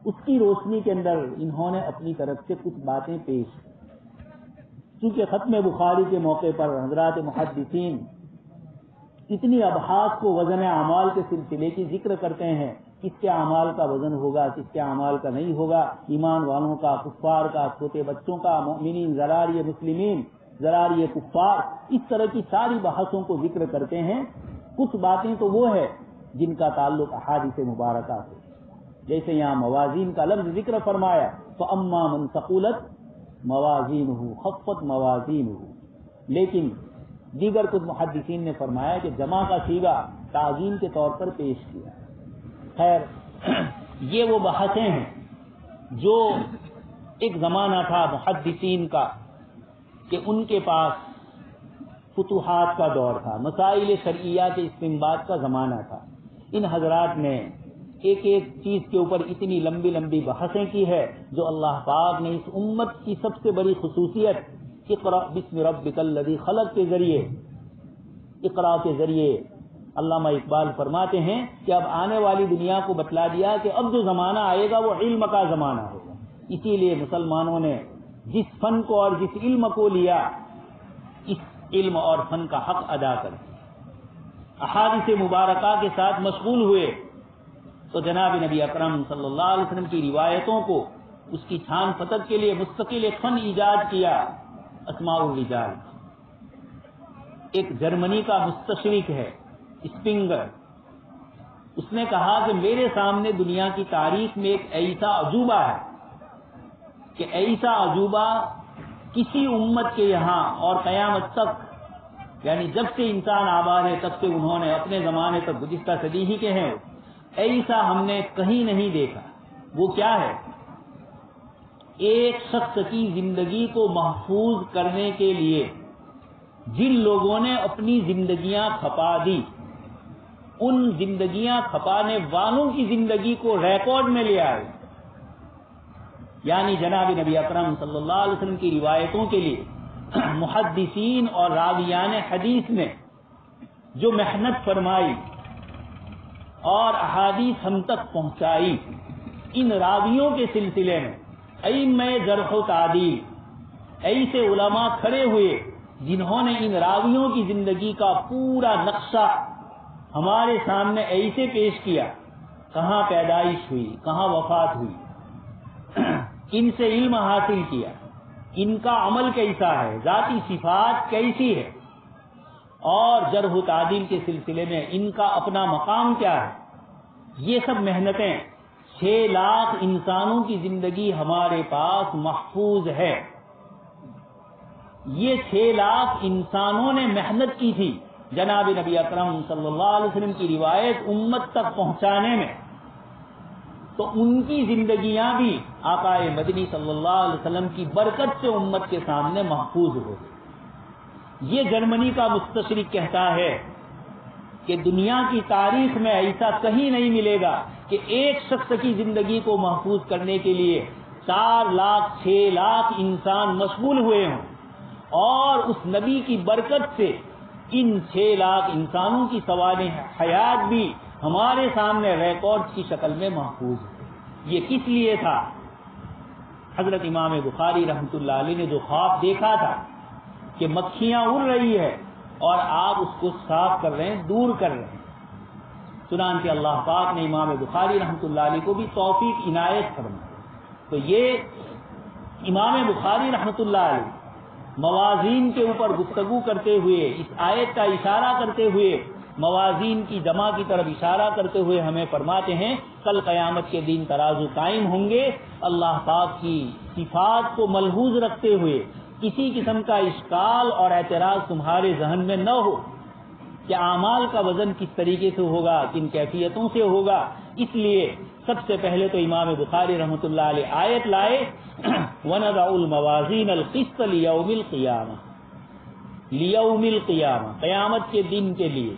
اس کی روشنی کے اندر انہوں نے اپنی طرف سے کچھ باتیں پیش کی۔ چونکہ ختم بخاری کے موقع پر حضرات محدثین اتنی ابحاث کو وزن اعمال کے سلسلے کی ذکر کرتے ہیں، کس کے اعمال کا وزن ہوگا، کس کے اعمال کا نہیں ہوگا، ایمان والوں کا، کفار کا، چھوٹے بچوں کا، مؤمنین ذراری مسلمین ذراری کفار، اس طرح کی ساری بحثوں کو ذکر کرتے ہیں۔ کچھ باتیں تو وہ ہے جن کا تعلق احادیث مبارکہ سے، جیسے یہاں موازین کا لفظ ذکر فرمایا فَأَمَّا مَنْ ثَقُلَتْ موازینہ خفت موازینہ، لیکن دیگر کچھ محدثین نے فرمایا کہ جمع کا صیغہ تعظیم کے طور پر پیش کیا۔ خیر، یہ وہ بحثیں ہیں جو ایک زمانہ تھا محدثین کا کہ ان کے پاس فتوحات کا دور تھا، مسائل شرعیہ کے استنباط کا زمانہ تھا۔ ان حضرات نے ایک ایک چیز کے اوپر اتنی لمبی لمبی بحثیں کی ہے جو اللہ پاک نے اس امت کی سب سے بڑی خصوصیت اقرأ بسم ربک الذی خلق کے ذریعے، اقرا کے ذریعے علامہ اقبال فرماتے ہیں کہ اب آنے والی دنیا کو بتلا دیا کہ اب جو زمانہ آئے گا وہ علم کا زمانہ ہوگا۔ اسی لیے مسلمانوں نے جس فن کو اور جس علم کو لیا، اس علم اور فن کا حق ادا کر احادیث مبارکہ کے ساتھ مشغول ہوئے، تو جناب نبی اکرم صلی اللہ علیہ وسلم کی روایتوں کو اس کی چھان پھٹک کے لیے مستقل ایک فن ایجاد کیا، اسماء الرجال۔ ایک جرمنی کا مستشرق ہے اسپنگر، اس نے کہا کہ میرے سامنے دنیا کی تاریخ میں ایک ایسا عجوبہ ہے کہ ایسا عجوبہ کسی امت کے یہاں اور قیامت تک، یعنی جب سے انسان آباد ہے تب سے انہوں نے اپنے زمانے تک گزشتہ صدی ہی کے ہیں، ایسا ہم نے کہیں نہیں دیکھا۔ وہ کیا ہے؟ ایک شخص کی زندگی کو محفوظ کرنے کے لیے جن لوگوں نے اپنی زندگیاں کھپا دی، ان زندگیاں کھپانے والوں کی زندگی کو ریکارڈ میں لے آئے، یعنی جناب نبی اکرم صلی اللہ علیہ وسلم کی روایتوں کے لیے محدثین اور راویان حدیث نے جو محنت فرمائی اور احادیث ہم تک پہنچائی، ان راویوں کے سلسلے میں ائمہ جرح و تعدیل، ایسے علماء کھڑے ہوئے جنہوں نے ان راویوں کی زندگی کا پورا نقشہ ہمارے سامنے ایسے پیش کیا، کہاں پیدائش ہوئی، کہاں وفات ہوئی، ان سے علم حاصل کیا، ان کا عمل کیسا ہے، ذاتی صفات کیسی ہے، اور جرح و تعدیل کے سلسلے میں ان کا اپنا مقام کیا ہے، یہ سب محنتیں 6 لاکھ انسانوں کی زندگی ہمارے پاس محفوظ ہے۔ یہ 6 لاکھ انسانوں نے محنت کی تھی جناب نبی اکرم صلی اللہ علیہ وسلم کی روایت امت تک پہنچانے میں، تو ان کی زندگیاں بھی آقا مدنی صلی اللہ علیہ وسلم کی برکت سے امت کے سامنے محفوظ ہو گئی۔ یہ جرمنی کا مستشرق کہتا ہے کہ دنیا کی تاریخ میں ایسا کہیں نہیں ملے گا کہ ایک شخص کی زندگی کو محفوظ کرنے کے لیے 4 لاکھ 6 لاکھ انسان مشغول ہوئے ہوں، اور اس نبی کی برکت سے ان 6 لاکھ انسانوں کی سوانح حیات بھی ہمارے سامنے ریکارڈ کی شکل میں محفوظ ہے۔ یہ کس لیے تھا؟ حضرت امام بخاری رحمۃ اللہ علیہ نے جو خواب دیکھا تھا کہ مکھیاں اڑ رہی ہے اور آپ اس کو صاف کر رہے ہیں، دور کر رہے ہیں، چنانچہ اللہ پاک نے امام بخاری رحمۃ اللہ علیہ کو بھی توفیق عنایت فرمائی۔ تو یہ امام بخاری رحمۃ اللہ علیہ موازین کے اوپر گفتگو کرتے ہوئے، اس آیت کا اشارہ کرتے ہوئے، موازین کی جمع کی طرف اشارہ کرتے ہوئے ہمیں فرماتے ہیں کل قیامت کے دن ترازو قائم ہوں گے، اللہ پاک کی صفات کو ملحوظ رکھتے ہوئے کسی قسم کا اشکال اور اعتراض تمہارے ذہن میں نہ ہو کہ اعمال کا وزن کس طریقے سے ہوگا، کن کیفیتوں سے ہوگا۔ اس لیے سب سے پہلے تو امام بخاری رحمۃ اللہ علیہ آیت لائے وَنَضَعُ الْمَوَازِينَ الْقِسْطَ لِيَوْمِ الْقِيَامَةِ، لیوم القیامہ، قیامت کے دن کے لیے،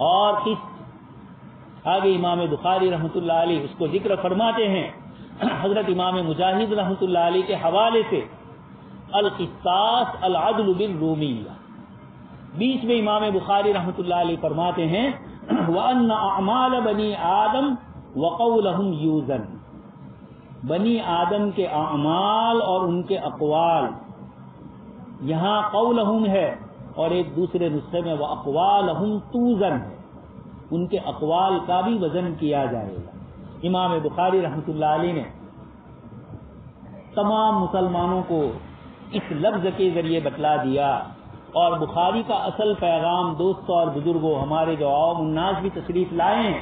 اور قسط۔ آگے امام بخاری رحمۃ اللہ علیہ اس کو ذکر فرماتے ہیں حضرت امام مجاہد رحمۃ اللہ علیہ کے حوالے سے، القسطاس العدل بالرومیہ۔ بیچ میں امام بخاری رحمۃ اللہ علیہ فرماتے ہیں وَأَنَّ أَعْمَالَ بَنِي آدَمَ وَقَوْلَهُمْ يُوزَنُ، بنی آدم کے اعمال اور ان کے اقوال، یہاں قولہم ہے اور ایک دوسرے نسخے میں وَأَقْوَالَهُمْ تُوزَنُ ہے، ان کے اقوال کا بھی وزن کیا جائے گا۔ امام بخاری رحمۃ اللہ علیہ نے تمام مسلمانوں کو اس لفظ کے ذریعے بتلا دیا، اور بخاری کا اصل پیغام دوستوں اور بزرگوں، ہمارے جو عوام الناس بھی تشریف لائے ہیں،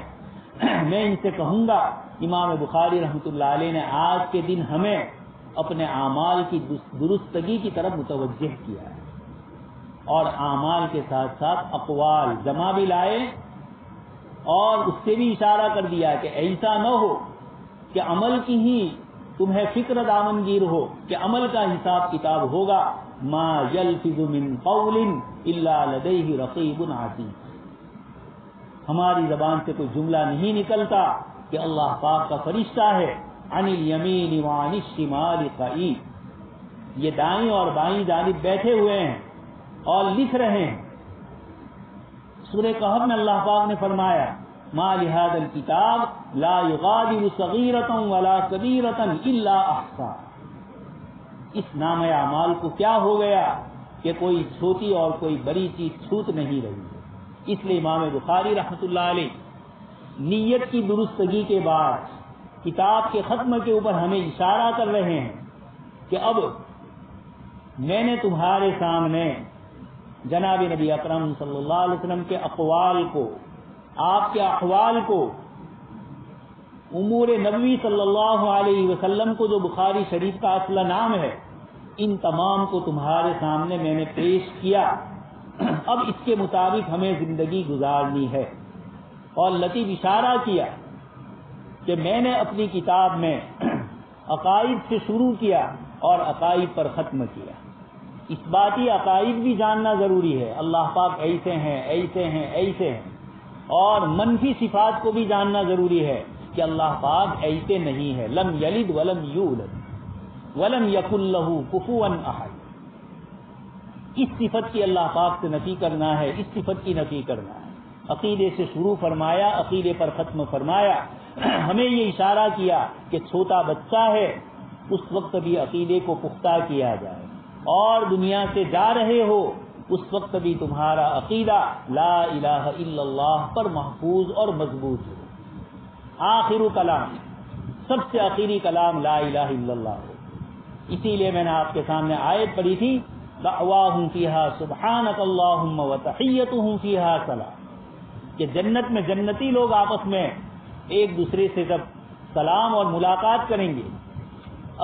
میں ان سے کہوں گا امام بخاری رحمۃ اللہ علیہ نے آج کے دن ہمیں اپنے اعمال کی درستگی کی طرف متوجہ کیا ہے، اور اعمال کے ساتھ ساتھ اقوال جمع بھی لائے، اور اس سے بھی اشارہ کر دیا کہ ایسا نہ ہو کہ عمل کی ہی تمہیں فکر دامنگیر ہو کہ عمل کا حساب کتاب ہوگا، ما یلفظ من قول الا لدیہ رقیب عتید، ہماری زبان سے کوئی جملہ نہیں نکلتا کہ اللہ پاک کا فرشتہ ہے عن الیمین وعن الشمال قعید، یہ دائیں اور بائیں جانب بیٹھے ہوئے ہیں اور لکھ رہے ہیں۔ سورہ کہف میں اللہ پاک نے فرمایا ما لہذا الکتاب لا یغادر صغیرۃ ولا کبیرۃ الا احصاها، اس نامہ اعمال کو کیا ہو گیا کہ کوئی چھوٹی اور کوئی بڑی چیز چھوٹ نہیں رہی ہے۔ اس لیے امام بخاری رحمۃ اللہ علیہ نیت کی درستگی کے بعد کتاب کے ختم کے اوپر ہمیں اشارہ کر رہے ہیں کہ اب میں نے تمہارے سامنے جناب نبی اکرم صلی اللہ علیہ وسلم کے اقوال کو، آپ کے احوال کو، امور نبوی صلی اللہ علیہ وسلم کو جو بخاری شریف کا اصل نام ہے، ان تمام کو تمہارے سامنے میں نے پیش کیا، اب اس کے مطابق ہمیں زندگی گزارنی ہے۔ اور لطیف اشارہ کیا کہ میں نے اپنی کتاب میں عقائد سے شروع کیا اور عقائد پر ختم کیا۔ اثباتی عقائد بھی جاننا ضروری ہے، اللہ پاک ایسے ہیں ایسے ہیں ایسے ہیں، اور منفی صفات کو بھی جاننا ضروری ہے کہ اللہ پاک ایسے نہیں ہے، لم یلد ولم یولد ولم یکن لہ کفوا احد۔ اس صفت کی اللہ پاک سے نفی کرنا ہے، اس صفت کی نفی کرنا ہے۔ عقیدے سے شروع فرمایا، عقیدے پر ختم فرمایا۔ ہمیں یہ اشارہ کیا کہ چھوٹا بچہ ہے، اس وقت بھی عقیدے کو پختہ کیا جائے، اور دنیا سے جا رہے ہو اس وقت بھی تمہارا عقیدہ لا الہ الا اللہ پر محفوظ اور مضبوط ہو۔ آخر کلام، سب سے آخری کلام لا الہ الا اللہ ہو۔ اسی لیے میں نے آپ کے سامنے آیت پڑھی تھی، دعواہم فیہا سبحانک اللہم وتحیتہم فیہا سلام، کہ جنت میں جنتی لوگ آپس میں ایک دوسرے سے جب سلام اور ملاقات کریں گے،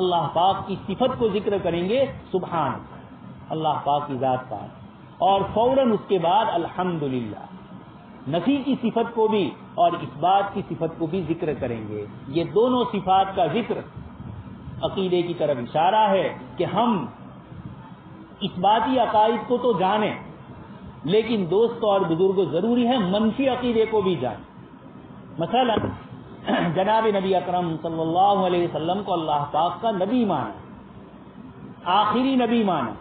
اللہ پاک کی صفت کو ذکر کریں گے، سبحان اللہ پاک کی ذات پاک، اور فوراً اس کے بعد الحمدللہ، نفی کی صفت کو بھی اور اس بات کی صفت کو بھی ذکر کریں گے۔ یہ دونوں صفات کا ذکر عقیدے کی طرف اشارہ ہے کہ ہم اثباتی عقائد کو تو جانیں، لیکن دوستوں اور بزرگوں ضروری ہے منفی عقیدے کو بھی جانیں۔ مثلا جناب نبی اکرم صلی اللہ علیہ وسلم کو اللہ پاک کا نبی مانا، آخری نبی مانا،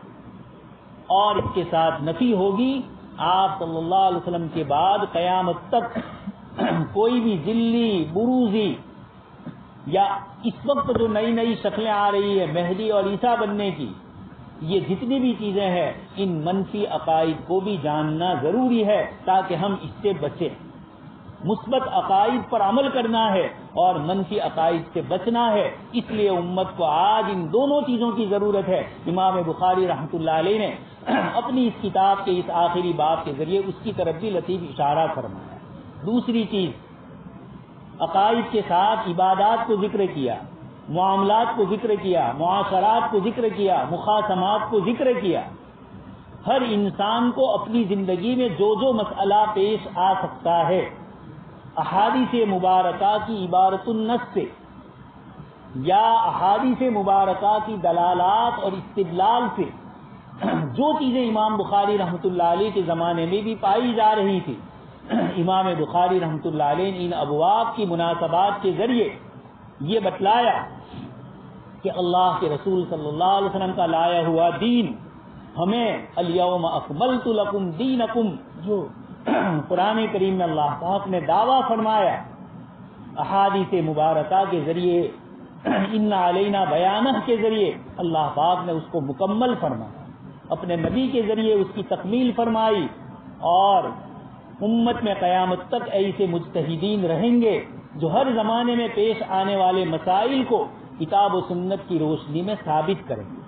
اور اس کے ساتھ نفی ہوگی آپ صلی اللہ علیہ وسلم کے بعد قیامت تک کوئی بھی ذلی بروزی یا اس وقت جو نئی نئی شکلیں آ رہی ہے مہدی اور عیسیٰ بننے کی، یہ جتنی بھی چیزیں ہیں ان منفی عقائد کو بھی جاننا ضروری ہے تاکہ ہم اس سے بچیں۔ مثبت عقائد پر عمل کرنا ہے اور منفی عقائد سے بچنا ہے، اس لیے امت کو آج ان دونوں چیزوں کی ضرورت ہے۔ امام بخاری رحمۃ اللہ علیہ نے اپنی اس کتاب کے اس آخری باب کے ذریعے اس کی طرف بھی لطیف اشارہ فرمایا۔ دوسری چیز، عقائد کے ساتھ عبادات کو ذکر کیا، معاملات کو ذکر کیا، معاشرات کو ذکر کیا، مخاصمات کو ذکر کیا۔ ہر انسان کو اپنی زندگی میں جو جو مسئلہ پیش آ سکتا ہے، احادیث مبارکہ کی عبارت النص سے یا احادیث مبارکہ کی دلالات اور استدلال سے جو چیزیں امام بخاری رحمۃ اللہ علیہ کے زمانے میں بھی پائی جا رہی تھی، امام بخاری رحمۃ اللہ علیہ نے ان ابواب کی مناسبات کے ذریعے یہ بتلایا کہ اللہ کے رسول صلی اللہ علیہ وسلم کا لایا ہوا دین ہمیں الیوم اکملت لکم دینکم، جو قرآن کریم میں اللہ پاک نے دعویٰ فرمایا، احادیث مبارکہ کے ذریعے، ان علینا بیانہ کے ذریعے اللہ پاک نے اس کو مکمل فرمایا، اپنے نبی کے ذریعے اس کی تکمیل فرمائی، اور امت میں قیامت تک ایسے مجتہدین رہیں گے جو ہر زمانے میں پیش آنے والے مسائل کو کتاب و سنت کی روشنی میں ثابت کریں گے۔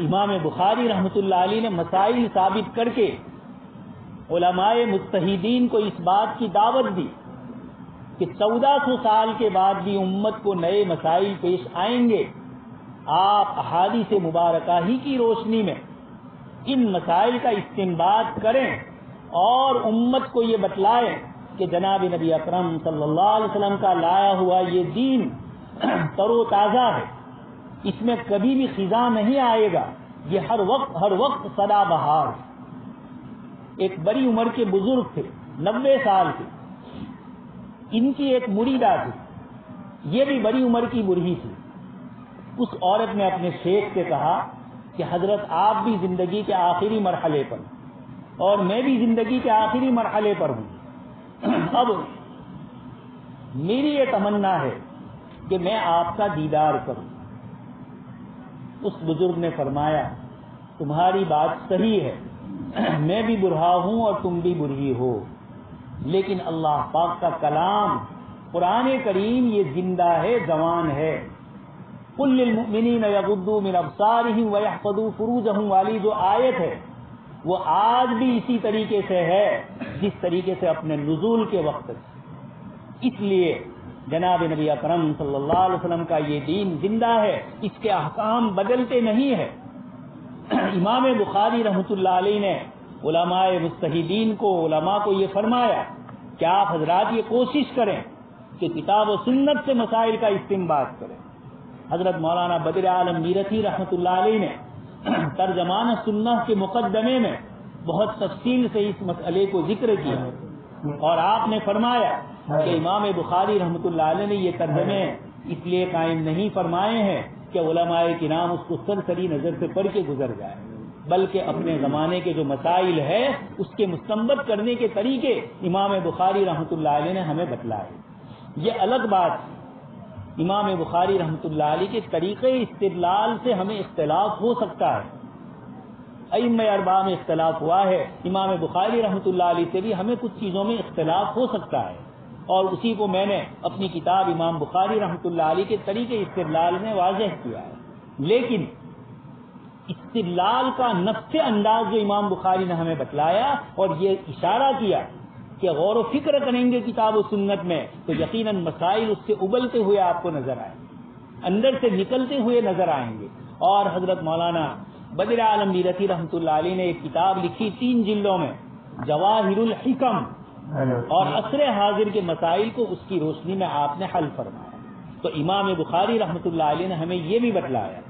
امام بخاری رحمۃ اللہ علیہ نے مسائل ثابت کر کے علماء مجتہدین کو اس بات کی دعوت دی کہ 1400 سال کے بعد بھی امت کو نئے مسائل پیش آئیں گے، آپ احادیث مبارکہ ہی کی روشنی میں ان مسائل کا استنباط کریں اور امت کو یہ بتلائیں کہ جناب نبی اکرم صلی اللہ علیہ وسلم کا لایا ہوا یہ دین تر و تازہ ہے، اس میں کبھی بھی خزاں نہیں آئے گا، یہ ہر وقت سدا بہار۔ ایک بڑی عمر کے بزرگ تھے، 90 سال کے، ان کی ایک مریدہ تھی، یہ بھی بڑی عمر کی بوڑھی تھی۔ اس عورت نے اپنے شیخ سے کہا کہ حضرت آپ بھی زندگی کے آخری مرحلے پر اور میں بھی زندگی کے آخری مرحلے پر ہوں، اب میری یہ تمنا ہے کہ میں آپ کا دیدار کروں۔ اس بزرگ نے فرمایا تمہاری بات صحیح ہے، میں بھی بوڑھا ہوں اور تم بھی بوڑھی ہو، لیکن اللہ پاک کا کلام قرآن کریم یہ زندہ ہے، جوان ہے۔ قل للمؤمنین یغضوا من ابصارہم ویحفظوا فروجہم والی جو آیت ہے وہ آج بھی اسی طریقے سے ہے جس طریقے سے اپنے نزول کے وقت ہے۔ اس لیے جناب نبی اکرم صلی اللہ علیہ وسلم کا یہ دین زندہ ہے، اس کے احکام بدلتے نہیں ہیں۔ امام بخاری رحمۃ اللہ علیہ نے علماء مجتہدین کو، علماء کو یہ فرمایا کہ آپ حضرات یہ کوشش کریں کہ کتاب و سنت سے مسائل کا استنباط کریں، حضرت مولانا بدر عالم میرٹھی رحمۃ اللہ علیہ نے ترجمان سنہ کے مقدمے میں بہت تفصیل سے اس مسئلے کو ذکر کیا، اور آپ نے فرمایا کہ امام بخاری رحمۃ اللہ علیہ نے یہ ترجمے اس لیے قائم نہیں فرمائے ہیں کہ علماء کرام اس کو سرسری نظر سے پڑھ کے گزر جائے، بلکہ اپنے زمانے کے جو مسائل ہے اس کے مستنبط کرنے کے طریقے امام بخاری رحمۃ اللہ علیہ نے ہمیں بتلائے۔ یہ الگ بات امام بخاری رحمۃ اللہ علیہ کے طریقے استدلال سے ہمیں اختلاف ہو سکتا ہے، ائمہ اربعہ میں اختلاف ہوا ہے، امام بخاری رحمۃ اللہ علیہ سے بھی ہمیں کچھ چیزوں میں اختلاف ہو سکتا ہے، اور اسی کو میں نے اپنی کتاب امام بخاری رحمۃ اللہ علیہ کے طریقے استدلال میں واضح کیا ہے۔ لیکن استدلال کا نفس انداز جو امام بخاری نے ہمیں بتلایا اور یہ اشارہ کیا کہ غور و فکر کریں گے کتاب و سنت میں تو یقیناً مسائل اس سے ابلتے ہوئے آپ کو نظر آئیں گے، اندر سے نکلتے ہوئے نظر آئیں گے۔ اور حضرت مولانا بدر عالم میرٹھی رحمۃ اللہ علیہ نے ایک کتاب لکھی 3 جلدوں میں، جواہر الحکم، اور عصر حاضر کے مسائل کو اس کی روشنی میں آپ نے حل فرمایا۔ تو امام بخاری رحمۃ اللہ علیہ نے ہمیں یہ بھی بتلایا۔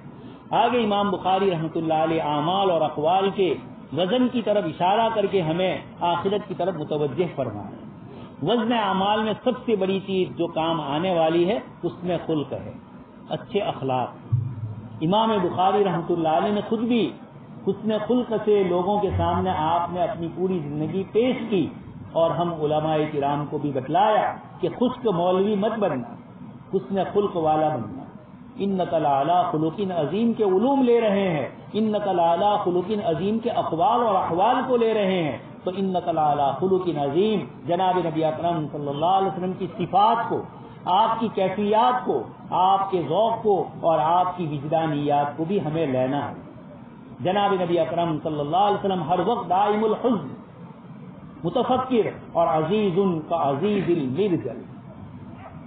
آگے امام بخاری رحمۃ اللہ علیہ اعمال اور اقوال کے وزن کی طرف اشارہ کر کے ہمیں آخرت کی طرف متوجہ فرمایا۔ وزن اعمال میں سب سے بڑی چیز جو کام آنے والی ہے اس میں خلق ہے، اچھے اخلاق۔ امام بخاری رحمۃ اللہ علیہ نے خود بھی حسن خلق سے لوگوں کے سامنے آپ نے اپنی پوری زندگی پیش کی، اور ہم علماء کرام کو بھی بتلایا کہ خشک مولوی مت بننا، حسن خلق والا بننا۔ انک لعلی خلق عظیم کے علوم لے رہے ہیں، انک لعلی خلق عظیم کے اقوال اور احوال کو لے رہے ہیں، تو انک لعلی خلق عظیم جناب نبی اکرم صلی اللہ علیہ وسلم کی صفات کو، آپ کی کیفیات کو، آپ کے ذوق کو اور آپ کی وجدانیات کو بھی ہمیں لینا ہے۔ جناب نبی اکرم صلی اللہ علیہ وسلم ہر وقت دائم الحزن، متفکر اور عزیز کا عزیز المرجل،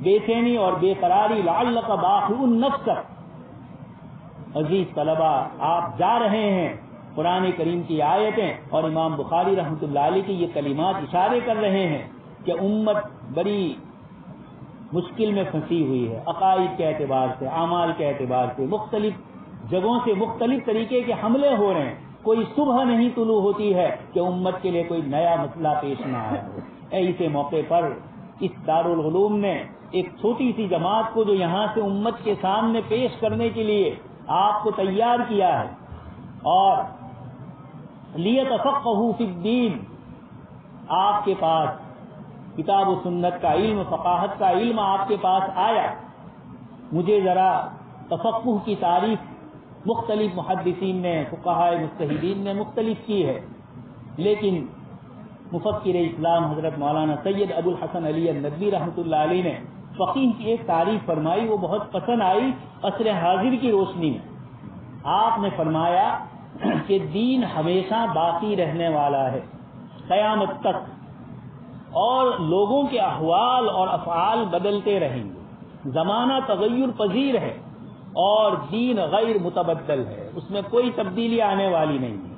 بے چینی اور بے قراری، لعلک باخع النفس۔ عزیز طلبہ، آپ جا رہے ہیں، قرآن کریم کی آیتیں اور امام بخاری رحمۃ اللہ علیہ کی یہ کلمات اشارے کر رہے ہیں کہ امت بڑی مشکل میں پھنسی ہوئی ہے، عقائد کے اعتبار سے، اعمال کے اعتبار سے، مختلف جگہوں سے مختلف طریقے کے حملے ہو رہے ہیں۔ کوئی صبح نہیں طلوع ہوتی ہے کہ امت کے لیے کوئی نیا مسئلہ پیش نہ آیا ہو۔ ایسے موقع پر اس دارالعلوم نے ایک چھوٹی سی جماعت کو جو یہاں سے امت کے سامنے پیش کرنے کے لیے آپ کو تیار کیا ہے، اور لیتفقہوا فی الدین، آپ کے پاس کتاب و سنت کا علم، فقاہت کا علم آپ کے پاس آیا۔ مجھے ذرا تفقہ کی تعریف مختلف محدثین نے، فقہاء مجتہدین نے مختلف کی ہے، لیکن مفکر اسلام حضرت مولانا سید ابو الحسن علی الندوی رحمۃ اللہ علیہ نے فقیہ کی ایک تعریف فرمائی، وہ بہت پسند آئی عصر حاضر کی روشنی میں۔ آپ نے فرمایا کہ دین ہمیشہ باقی رہنے والا ہے قیامت تک، اور لوگوں کے احوال اور افعال بدلتے رہیں گے، زمانہ تغیر پذیر ہے اور دین غیر متبدل ہے، اس میں کوئی تبدیلی آنے والی نہیں ہے۔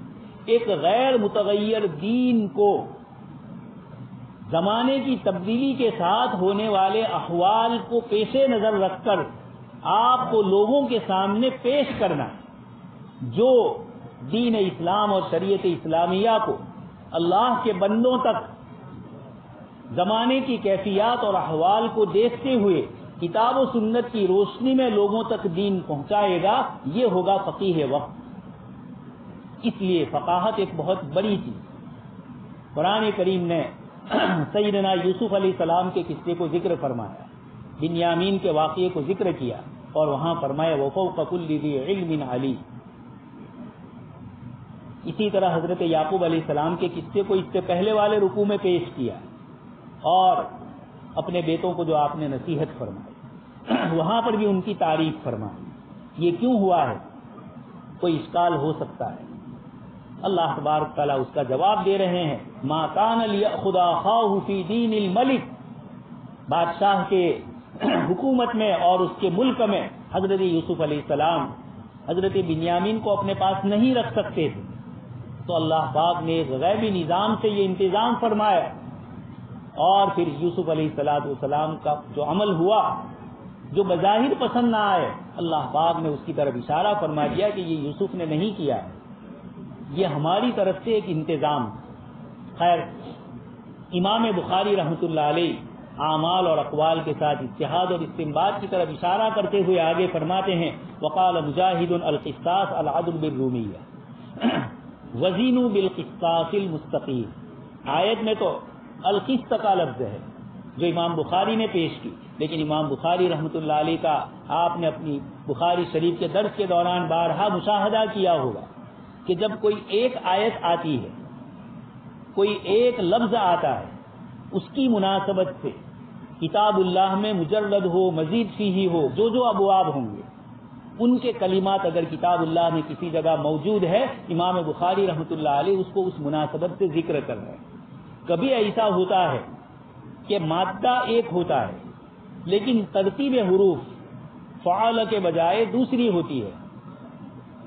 ایک غیر متغیر دین کو زمانے کی تبدیلی کے ساتھ ہونے والے احوال کو پیش نظر رکھ کر آپ کو لوگوں کے سامنے پیش کرنا، جو دین اسلام اور شریعت اسلامیہ کو اللہ کے بندوں تک زمانے کی کیفیات اور احوال کو دیکھتے ہوئے کتاب و سنت کی روشنی میں لوگوں تک دین پہنچائے گا، یہ ہوگا فقیہ وقت۔ اس لیے فقاہت ایک بہت بڑی چیز۔ قرآن کریم نے سیدنا یوسف علیہ السلام کے قصے کو ذکر فرمایا، بنیامین کے واقعے کو ذکر کیا، اور وہاں فرمایا وَفَوْقَ كُلِّ ذِي عِلْمٍ عَلِيمٌ۔ اسی طرح حضرت یعقوب علیہ السلام کے قصے کو اس سے پہلے والے رکوع میں پیش کیا، اور اپنے بیٹوں کو جو آپ نے نصیحت فرمائی وہاں پر بھی ان کی تعریف فرمائی۔ یہ کیوں ہوا ہے؟ کوئی اشکال ہو سکتا ہے۔ اللہ تبارک تعالیٰ اس کا جواب دے رہے ہیں، ما کان لیأخذ اخاہ فی دین الملک۔ بادشاہ کے حکومت میں اور اس کے ملک میں حضرت یوسف علیہ السلام حضرت بنیامین کو اپنے پاس نہیں رکھ سکتے تھے، تو اللہ پاک نے ایک غیبی نظام سے یہ انتظام فرمایا، اور پھر یوسف علیہ السلام کا جو عمل ہوا جو بظاہر پسند نہ آئے، اللہ پاک نے اس کی طرف اشارہ فرما دیا کہ یہ یوسف نے نہیں کیا، یہ ہماری طرف سے ایک انتظام۔ خیر، امام بخاری رحمۃ اللہ علیہ اعمال اور اقوال کے ساتھ اجتہاد اور استنباط کی طرف اشارہ کرتے ہوئے آگے فرماتے ہیں، وقال مجاہد القسطاس العدل بالرومیہ وزینوا بالقسطاس المستقیم۔ آیت میں تو القسط کا لفظ ہے جو امام بخاری نے پیش کی، لیکن امام بخاری رحمۃ اللہ علیہ کا آپ نے اپنی بخاری شریف کے درس کے دوران بارہا مشاہدہ کیا ہوگا کہ جب کوئی ایک آیت آتی ہے، کوئی ایک لفظ آتا ہے، اس کی مناسبت سے کتاب اللہ میں مجرد ہو، مزید فیہ ہو، جو ابواب ہوں گے ان کے کلمات اگر کتاب اللہ میں کسی جگہ موجود ہے، امام بخاری رحمۃ اللہ علیہ اس کو اس مناسبت سے ذکر کر رہے ہیں۔ کبھی ایسا ہوتا ہے کہ مادہ ایک ہوتا ہے لیکن ترتیب حروف فعل کے بجائے دوسری ہوتی ہے،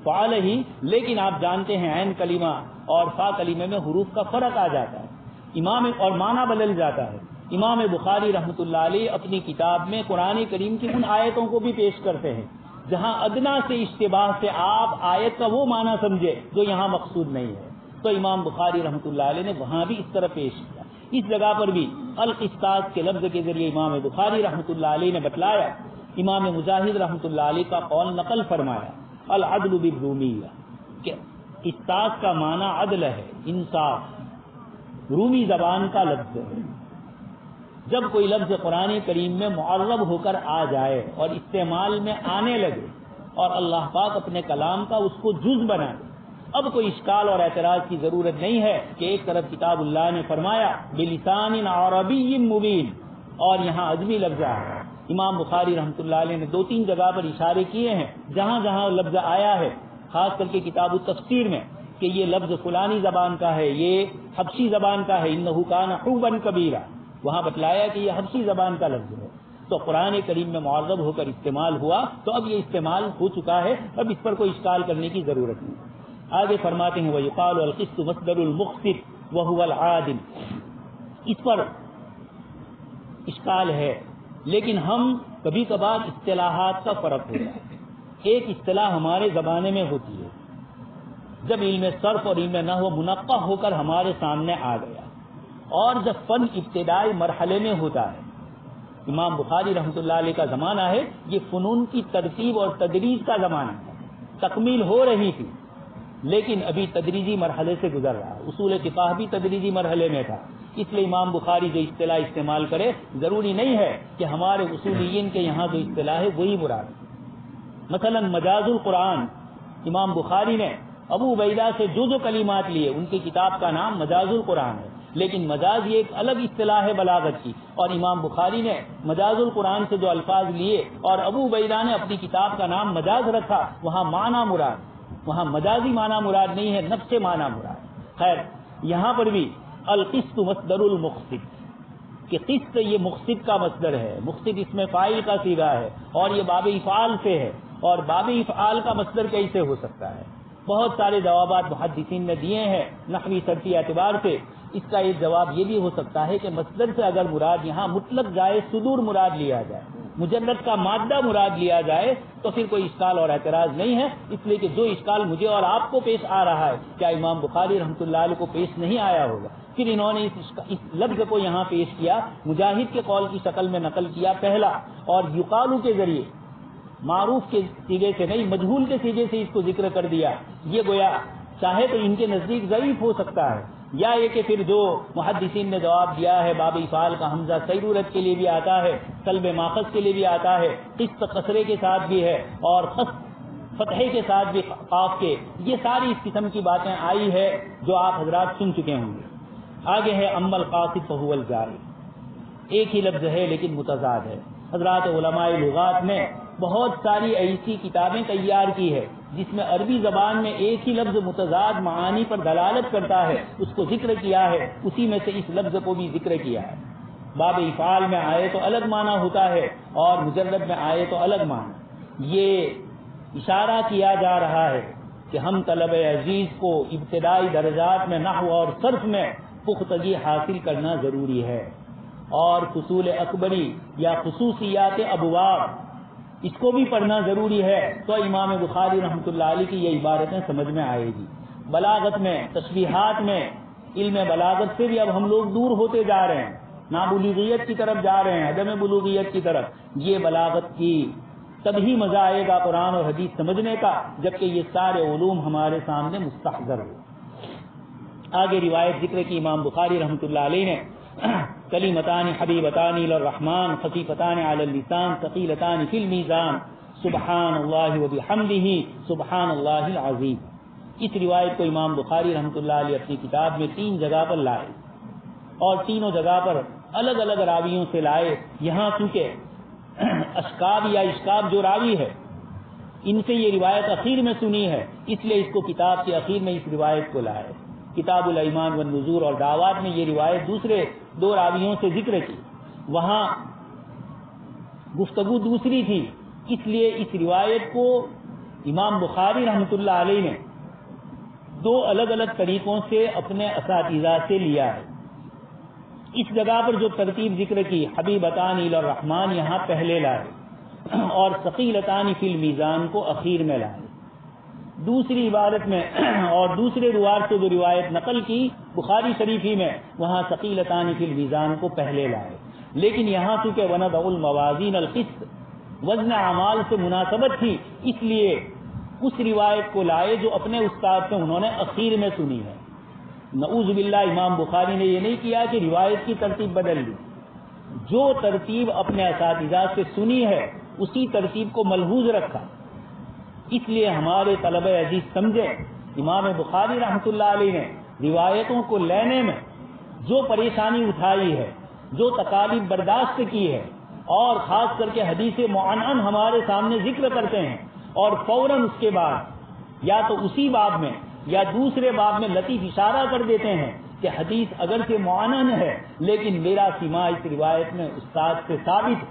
فعل ہی، لیکن آپ جانتے ہیں عین کلمہ اور فا کلمے میں حروف کا فرق آ جاتا ہے، امام اور معنی بدل جاتا ہے۔ امام بخاری رحمۃ اللہ علیہ اپنی کتاب میں قرآن کریم کی ان آیتوں کو بھی پیش کرتے ہیں جہاں ادنا سے اشتباہ سے آپ آیت کا وہ معنی سمجھے جو یہاں مقصود نہیں ہے، تو امام بخاری رحمۃ اللہ علیہ نے وہاں بھی اس طرح پیش کیا۔ اس جگہ پر بھی القسطاس کے لفظ کے ذریعے امام بخاری رحمۃ اللہ علیہ نے بتلایا، امام مجاہد رحمۃ اللہ علیہ کا قول نقل فرمایا، العدل بالرومیہ، کہ قسطاس کا معنی عدل ہے، انصاف، رومی زبان کا لفظ ہے۔ جب کوئی لفظ قرآن کریم میں معرب ہو کر آ جائے اور استعمال میں آنے لگے اور اللہ پاک اپنے کلام کا اس کو جز بنا دے، اب کوئی اشکال اور اعتراض کی ضرورت نہیں ہے کہ ایک طرف کتاب اللہ نے فرمایا بلسان عربی مبین اور یہاں عجمی لفظ آیا۔ امام بخاری رحمۃ اللہ علیہ نے 2-3 جگہ پر اشارے کیے ہیں جہاں جہاں لفظ آیا ہے، خاص کر کے کتاب التفسیر میں، کہ یہ لفظ فلانی زبان کا ہے، یہ حبشی زبان کا ہے، انہ کان حوبا کبیرا، وہاں بتلایا کہ یہ حبشی زبان کا لفظ ہے، تو قرآن کریم میں معرب ہو کر استعمال ہوا، تو اب یہ استعمال ہو چکا ہے، اب اس پر کوئی اشکال کرنے کی ضرورت نہیں۔ آگے فرماتے ہیں وَيُقَالُ الْقِسْطُ مَصْدَرُ الْمُقْسِطِ وَهُوَ الْعَادِلُ، اس پر اشکال ہے، لیکن ہم کبھی کبھار اصطلاحات کا فرق ہوتا ہے۔ ایک اصطلاح ہمارے زمانے میں ہوتی ہے، جب علم صرف اور علم نحو منقح ہو کر ہمارے سامنے آ گیا، اور جب فن ابتدائی مرحلے میں ہوتا ہے، امام بخاری رحمۃ اللہ علیہ کا زمانہ ہے، یہ فنون کی ترتیب اور تدریج کا زمانہ ہے، تکمیل ہو رہی تھی لیکن ابھی تدریجی مرحلے سے گزر رہا ہے، اصول فقہ بھی تدریجی مرحلے میں تھا، اس لیے امام بخاری جو اصطلاح استعمال کرے ضروری نہیں ہے کہ ہمارے اصولیین کے یہاں جو اصطلاح ہے وہی مراد ہے۔ مثلا مجاز القرآن، امام بخاری نے ابو عبیدہ سے جو کلمات لیے ان کی کتاب کا نام مجاز القرآن ہے، لیکن مجاز یہ ایک الگ اصطلاح ہے بلاغت کی، اور امام بخاری نے مجاز القرآن سے جو الفاظ لیے اور ابو عبیدہ نے اپنی کتاب کا نام مجاز رکھا، وہاں معنی مراد، وہاں مجازی معنی مراد نہیں ہے، نفس معنی مراد۔ خیر، یہاں پر بھی القسط مصدر المقسط، کہ قسط یہ مقسط کا مصدر ہے، مقسط اس میں فاعل کا صیغہ ہے اور یہ باب افعال سے ہے، اور باب افعال کا مصدر کیسے ہو سکتا ہے؟ بہت سارے جوابات محدثین نے دیے ہیں نحوی صرفی اعتبار سے۔ اس کا ایک جواب یہ بھی ہو سکتا ہے کہ مصدر سے اگر مراد یہاں مطلق جائے، صدور مراد لیا جائے، مجرد کا مادہ مراد لیا جائے، تو پھر کوئی اشکال اور اعتراض نہیں ہے، اس لیے کہ جو اشکال مجھے اور آپ کو پیش آ رہا ہے کیا امام بخاری رحمۃ اللہ علیہ کو پیش نہیں آیا ہوگا؟ پھر انہوں نے اس لفظ کو یہاں پیش کیا، مجاہد کے قول کی شکل میں نقل کیا پہلا، اور یقالو کے ذریعے، معروف کے سیغے سے نہیں مجہول کے سیغے سے اس کو ذکر کر دیا۔ یہ گویا چاہے تو ان کے نزدیک ضعیف ہو سکتا ہے، یا یہ کہ پھر جو محدثین نے جواب دیا ہے باب افعال کا حمزہ سیرورت کے لیے بھی آتا ہے، قلب ماخذ کے لیے بھی آتا ہے، قسط قصرے کے ساتھ بھی ہے، اور فتحے کے ساتھ بھی قاف کے، یہ ساری اس قسم کی باتیں آئی ہے جو آپ حضرات سن چکے ہوں گے۔ آگے ہے اما القاصد فهو الجاری، ایک ہی لفظ ہے لیکن متضاد ہے۔ حضرات علماء لغات نے بہت ساری ایسی کتابیں تیار کی ہے جس میں عربی زبان میں ایک ہی لفظ متضاد معانی پر دلالت کرتا ہے، اس کو ذکر کیا ہے، اسی میں سے اس لفظ کو بھی ذکر کیا ہے۔ باب افعال میں آئے تو الگ معنی ہوتا ہے اور مجرد میں آئے تو الگ معنی۔ یہ اشارہ کیا جا رہا ہے کہ ہم طلب عزیز کو ابتدائی درجات میں نحو اور صرف میں پختگی حاصل کرنا ضروری ہے، اور فصول اکبری یا خصوصیات ابواب اس کو بھی پڑھنا ضروری ہے تو امام بخاری رحمۃ اللہ علیہ کی یہ عبارتیں سمجھ میں آئے گی۔ بلاغت میں، تشبیہات میں، علم بلاغت سے بھی اب ہم لوگ دور ہوتے جا رہے ہیں، نابلوغیت کی طرف جا رہے ہیں، عدم بلوغیت کی طرف۔ یہ بلاغت کی تبھی مزہ آئے گا قرآن اور حدیث سمجھنے کا جبکہ یہ سارے علوم ہمارے سامنے مستحضر ہو۔ آگے روایت ذکر کی امام بخاری رحمۃ اللہ علیہ نے کلمتان حبیبتان الی الرحمن خفیفتان علی اللسان ثقیلتان فی المیزان سبحان اللہ وبحمدہ سبحان اللہ العظیم۔ اس روایت کو امام بخاری رحمۃ اللہ علیہ اپنی کتاب میں 3 جگہ پر لائے اور تینوں جگہ پر الگ الگ راویوں سے لائے۔ یہاں چونکہ اشکاب یا اشکاب جو راوی ہے ان سے یہ روایت اخیر میں سنی ہے، اس لیے اس کو کتاب کے اخیر میں اس روایت کو لائے۔ کتاب الایمان والنذور اور دعوات میں یہ روایت دوسرے 2 راویوں سے ذکر کی، وہاں گفتگو دوسری تھی، اس لیے اس روایت کو امام بخاری رحمۃ اللہ علیہ نے 2 الگ الگ طریقوں سے اپنے اساتذہ سے لیا ہے۔ اس جگہ پر جو ترتیب ذکر کی حبیبتان الی الرحمن یہاں پہلے لائے اور ثقیلتان فی المیزان کو اخیر میں لائے۔ دوسری عبارت میں اور دوسرے روایت سے جو روایت نقل کی بخاری شریفی میں وہاں ثقیلتان فی المیزان کو پہلے لائے، لیکن یہاں چونکہ ونضع الموازین القسط وزن اعمال سے مناسبت تھی اس لیے اس روایت کو لائے جو اپنے استاد سے انہوں نے اخیر میں سنی ہے۔ نعوذ باللہ امام بخاری نے یہ نہیں کیا کہ روایت کی ترتیب بدل دی، جو ترتیب اپنے اساتذہ سے سنی ہے اسی ترتیب کو ملحوظ رکھا۔ اس لیے ہمارے طلبہ عزیز سمجھے امام بخاری رحمۃ اللہ علیہ نے روایتوں کو لینے میں جو پریشانی اٹھائی ہے، جو تکالیف برداشت کی ہے، اور خاص کر کے حدیث معنعن ہمارے سامنے ذکر کرتے ہیں اور فوراً اس کے بعد یا تو اسی باب میں یا دوسرے باب میں لطیف اشارہ کر دیتے ہیں کہ حدیث اگرچہ معنعن ہے لیکن میرا سماع اس روایت میں استاد سے ثابت ہے،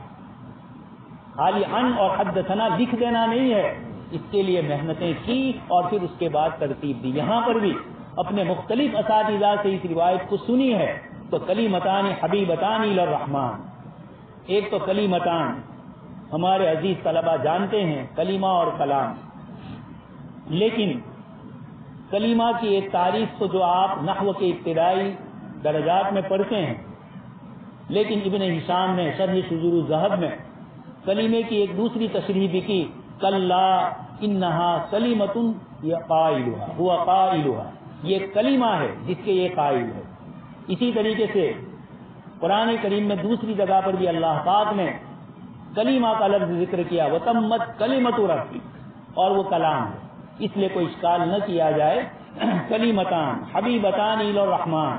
خالی عن اور حدثنا لکھ دینا نہیں ہے۔ اس کے لیے محنتیں کی اور پھر اس کے بعد ترتیب دی۔ یہاں پر بھی اپنے مختلف اساتذہ سے اس روایت کو سنی ہے تو کلیمتان حبیبتان الی الرحمن، ایک تو کلیمتان ہمارے عزیز طلبہ جانتے ہیں کلمہ اور کلام، لیکن کلمہ کی ایک تعریف تو جو آپ نحو کے ابتدائی درجات میں پڑھتے ہیں، لیکن ابن ہشام نے شرح شذور الذہب میں کلمے کی ایک دوسری تشریح بھی کی، کلا انہا کلمۃ قائلھا ہوا قائلھا، یہ کلمہ ہے جس کے یہ قائل ہے۔ اسی طریقے سے قرآن کریم میں دوسری جگہ پر بھی اللہ پاک نے کلمہ کا لفظ ذکر کیا، وتمت کلمۃ ربک، اور وہ کلام ہے، اس لیے کوئی اشکال نہ کیا جائے۔ کلیمتان حبیبتان الی الرحمن،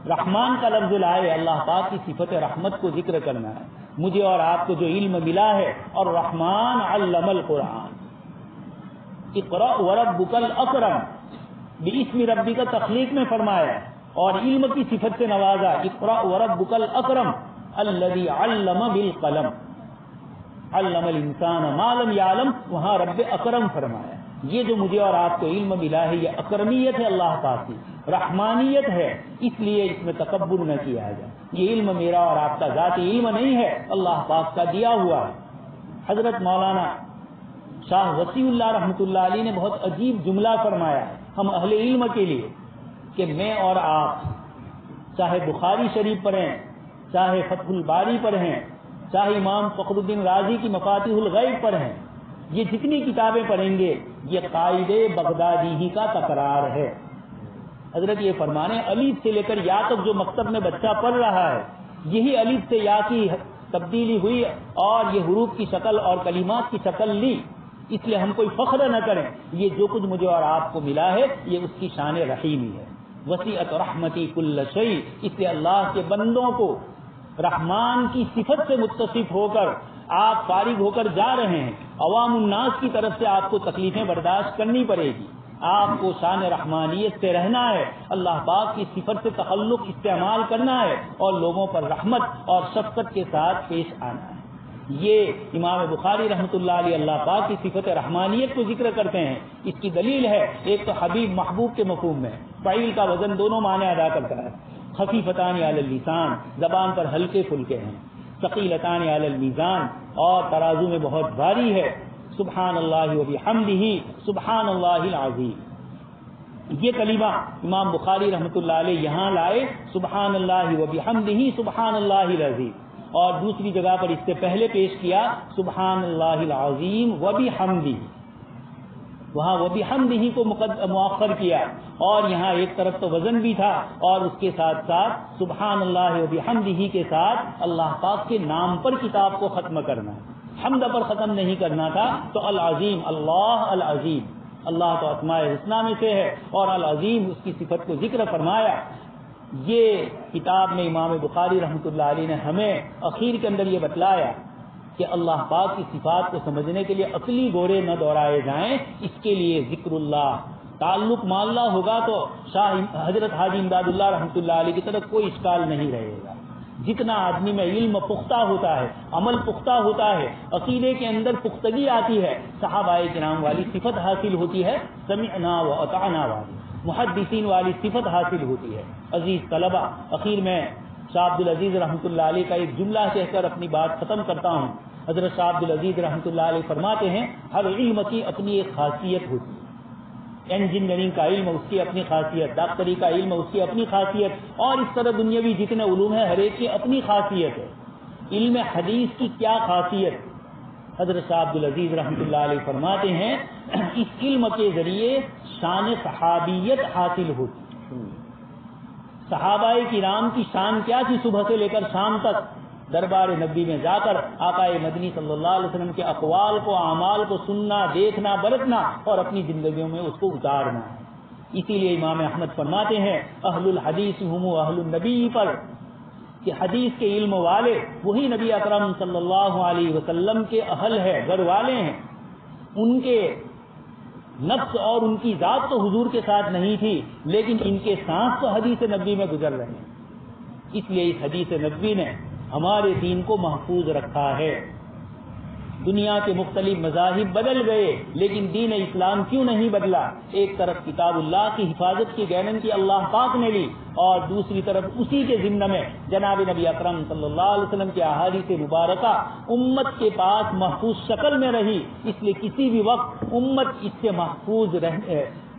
رحمان کا لفظ لائے، اللہ پاک کی صفت رحمت کو ذکر کرنا ہے۔ مجھے اور آپ کو جو علم ملا ہے، اور رحمان علم القرآن، اقرأ وربک الاکرم، باسم ربک تخلیق میں فرمایا اور علم کی صفت سے نوازا، اقرأ وربک الاکرم الذی علم بالقلم علم الانسان ما لم یعلم، وہاں رب اکرم فرمایا۔ یہ جو مجھے اور آپ کو علم ملا ہے یہ اکرمیت ہے اللہ پاک کی، رحمانیت ہے، اس لیے اس میں تکبر نہ کیا جائے۔ یہ علم میرا اور آپ کا ذاتی علم نہیں ہے، اللہ پاک کا دیا ہوا ہے۔ حضرت مولانا شاہ وسیع اللہ رحمۃ اللہ علیہ نے بہت عجیب جملہ فرمایا ہے ہم اہل علم کے لیے کہ میں اور آپ چاہے بخاری شریف پڑھیں، چاہے فتح الباری پڑھیں، چاہے امام فخر الدین رازی کی مفاتیح الغیب پڑھیں، یہ جتنی کتابیں پڑھیں گے یہ قائد بغدادی ہی کا تکرار ہے۔ حضرت یہ فرمانے الف سے لے کر یا تک جو مکتب میں بچہ پڑھ رہا ہے یہی الف سے یا کی تبدیلی ہوئی اور یہ حروف کی شکل اور کلمات کی شکل لی، اس لیے ہم کوئی فخر نہ کریں، یہ جو کچھ مجھے اور آپ کو ملا ہے یہ اس کی شان رحیمی ہے۔ وسعت رحمتی کل شیء، اس لیے اللہ کے بندوں کو رحمان کی صفت سے متصف ہو کر آپ فارغ ہو کر جا رہے ہیں، عوام الناس کی طرف سے آپ کو تکلیفیں برداشت کرنی پڑے گی، آپ کو شان رحمانیت سے رہنا ہے، اللہ پاک کی صفت سے تخلق استعمال کرنا ہے اور لوگوں پر رحمت اور شفقت کے ساتھ پیش آنا ہے۔ یہ امام بخاری رحمۃ اللہ علیہ اللہ پاک کی صفت رحمانیت کو ذکر کرتے ہیں، اس کی دلیل ہے ایک تو حبیب محبوب کے مفہوم میں فعیل کا وزن دونوں معنی ادا کرتا ہے، خفیفتان علی اللسان، زبان پر ہلکے پھلکے ہیں، ثقیلتان علی المیزان، اور ترازو میں بہت بھاری ہے. سبحان اللہ و بحمدہ سبحان اللہ العظیم. یہ کلمہ امام بخاری رحمۃ اللہ علیہ یہاں لائے سبحان اللہ و بحمدہ سبحان اللہ العظیم، اور دوسری جگہ پر اس سے پہلے پیش کیا سبحان اللہ العظیم و بحمدہ. وہاں وہ بحمدہ کو مؤخر کیا، اور یہاں ایک طرف تو وزن بھی تھا اور اس کے ساتھ ساتھ سبحان اللہ و بحمدہ کے ساتھ اللہ پاک کے نام پر کتاب کو ختم کرنا، حمد پر ختم نہیں کرنا تھا. تو العظیم، اللہ العظیم، اللہ تو اسماء الحسنی میں سے ہے، اور العظیم اس کی صفت کو ذکر فرمایا. یہ کتاب میں امام بخاری رحمۃ اللہ علیہ نے ہمیں اخیر کے اندر یہ بتلایا کہ اللہ پاک کی صفات کو سمجھنے کے لیے عقلی گورے نہ دوڑائے جائیں، اس کے لیے ذکر اللہ، تعلق معلّہ ہوگا تو شاہ حضرت حاجی امداد اللہ رحمۃ اللہ علیہ کی طرف کوئی اشکال نہیں رہے گا. جتنا آدمی میں علم پختہ ہوتا ہے، عمل پختہ ہوتا ہے، عقیدے کے اندر پختگی آتی ہے، صحابہ کرام والی صفت حاصل ہوتی ہے، سمعنا و اطعنا والی، محدثین والی صفت حاصل ہوتی ہے. عزیز طلبہ، اخیر میں شاہ عبد العزیز رحمۃ اللہ علیہ کا ایک جملہ کہہ کر اپنی بات ختم کرتا ہوں. حضرت شاہ عبد العزیز رحمۃ اللہ علیہ فرماتے ہیں ہر علم کی اپنی ایک خاصیت ہوتی ہے. انجینئرنگ کا علم اس کی اپنی خاصیت، ڈاکٹری کا علم اس کی اپنی خاصیت، اور اس طرح دنیاوی جتنے علوم ہیں ہر ایک کی اپنی خاصیت ہے. علم حدیث کی کیا خاصیت؟ حضرت شاہ عبد العزیز رحمۃ اللہ علیہ فرماتے ہیں اس علم کے ذریعے شان صحابیت حاصل ہوتی. صحابہ کرام کی شان کیا تھی؟ صبح سے لے کر شام تک دربار نبی میں جا کر آقا مدنی صلی اللہ علیہ وسلم کے اقوال کو، اعمال کو سننا، دیکھنا، برتنا اور اپنی زندگیوں میں اس کو اتارنا. اسی لیے امام احمد فرماتے ہیں اہل الحدیث ہم اہل النبی پر، کہ حدیث کے علم والے وہی نبی اکرم صلی اللہ علیہ وسلم کے اہل ہے، گھر والے ہیں. ان کے نفس اور ان کی ذات تو حضور کے ساتھ نہیں تھی، لیکن ان کے سانس تو حدیث نبوی میں گزر رہے ہیں. اس لیے اس حدیث نبوی نے ہمارے دین کو محفوظ رکھا ہے. دنیا کے مختلف مذاہب بدل گئے لیکن دین اسلام کیوں نہیں بدلا؟ ایک طرف کتاب اللہ کی حفاظت کی گارنٹی اللہ پاک نے لی، اور دوسری طرف اسی کے ضمن میں جناب نبی اکرم صلی اللہ علیہ وسلم کی احادیث مبارکہ امت کے پاس محفوظ شکل میں رہی. اس لیے کسی بھی وقت امت اس سے محفوظ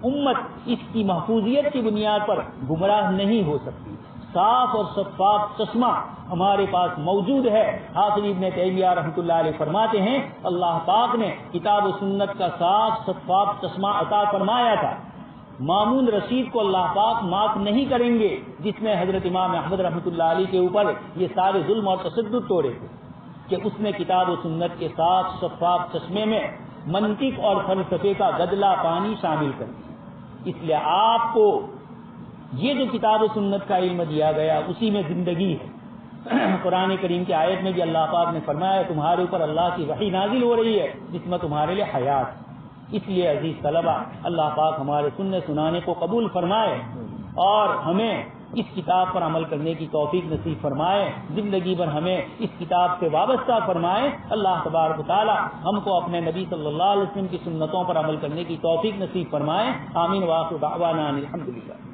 امت اس کی محفوظیت کی بنیاد پر گمراہ نہیں ہو سکتی. صاف اور شفاف چشمہ ہمارے پاس موجود ہے. حافظ ابن تیمیہ رحمۃ اللہ علیہ فرماتے ہیں اللہ پاک نے کتاب و سنت کا صاف شفاف چشمہ عطا فرمایا تھا. مامون رشید کو اللہ پاک معاف نہیں کریں گے جس نے حضرت امام احمد رحمۃ اللہ علیہ کے اوپر یہ سارے ظلم اور تشدد توڑے تھے، کہ اس نے کتاب و سنت کے صاف شفاف چشمے میں منطق اور فلسفے کا گدلا پانی شامل کر دیا. اس لیے آپ کو یہ جو کتاب و سنت کا علم دیا گیا اسی میں زندگی ہے. قرآن کریم کی آیت میں بھی اللہ پاک نے فرمایا تمہارے اوپر اللہ کی وحی نازل ہو رہی ہے جس میں تمہارے لیے حیات. اس لیے عزیز طلبہ اللہ پاک ہمارے سننے سنانے کو قبول فرمائے اور ہمیں اس کتاب پر عمل کرنے کی توفیق نصیب فرمائے. زندگی بھر ہمیں اس کتاب سے وابستہ فرمائے. اللہ تبارک و تعالی ہم کو اپنے نبی صلی اللہ علیہ وسلم کی سنتوں پر عمل کرنے کی توفیق نصیب فرمائے. آمین وآخر دعوانا الحمدللہ.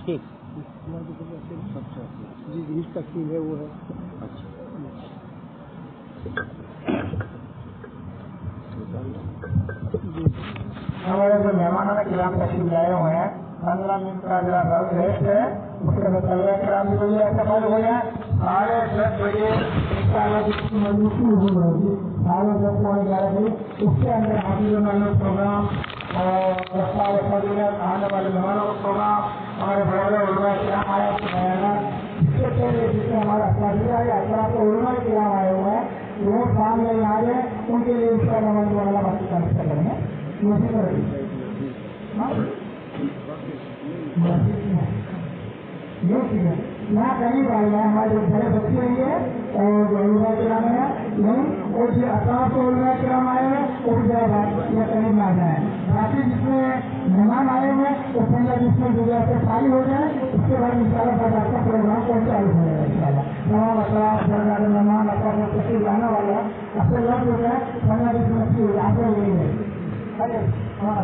ٹھیک جی تقسیم ہے وہ ہے. ہمارے جو مہمان کرام تشریف لائے ہوئے ہیں 15 منٹ کا جو ریسٹ ہے اس کے بعد طلبہ کرام بھی مجھے ایسا معلوم ہو جائے 10:30 بجے ہو رہی ہے 10:10 بجے اس کے اندر حافظ المعلوم پروگرام اور آنے والے مہمانوں کا پروگرام ہمارے بڑے علماء کرام آئے اس کے بیانات اس سے پہلے جس سے ہمارا اساتذہ یا اطراف علماء کرام آئے ہوئے ہیں وہ سامنے آ جائیں ان کے لیے اس کا نمائندہ والا باقی کا رشتہ کریں گے. یہ چیز ہے نہ قریب آ گیا ہمارے جو بڑے بچے ہوئی ہے اور جو علماء کرام ہے نہیں اور جو اطراف علماء کرام آئے ہیں وہ بھی ذرا یہ قریب آ جائیں باقی جس میں مہمان آئے ہیں وہ پہلے جس میں جو ہے خالی ہو جائے اس کے بعد ان شاء اللہ بعد آپ کا پروگرام کون چالو ہو جائے گا ان شاء اللہ تمام اطراف درجہ مہمان اپنا کسی جانے والا اصل لوگ جو ہے پہلے جس میں آپ کو یہی ہے ارے ہاں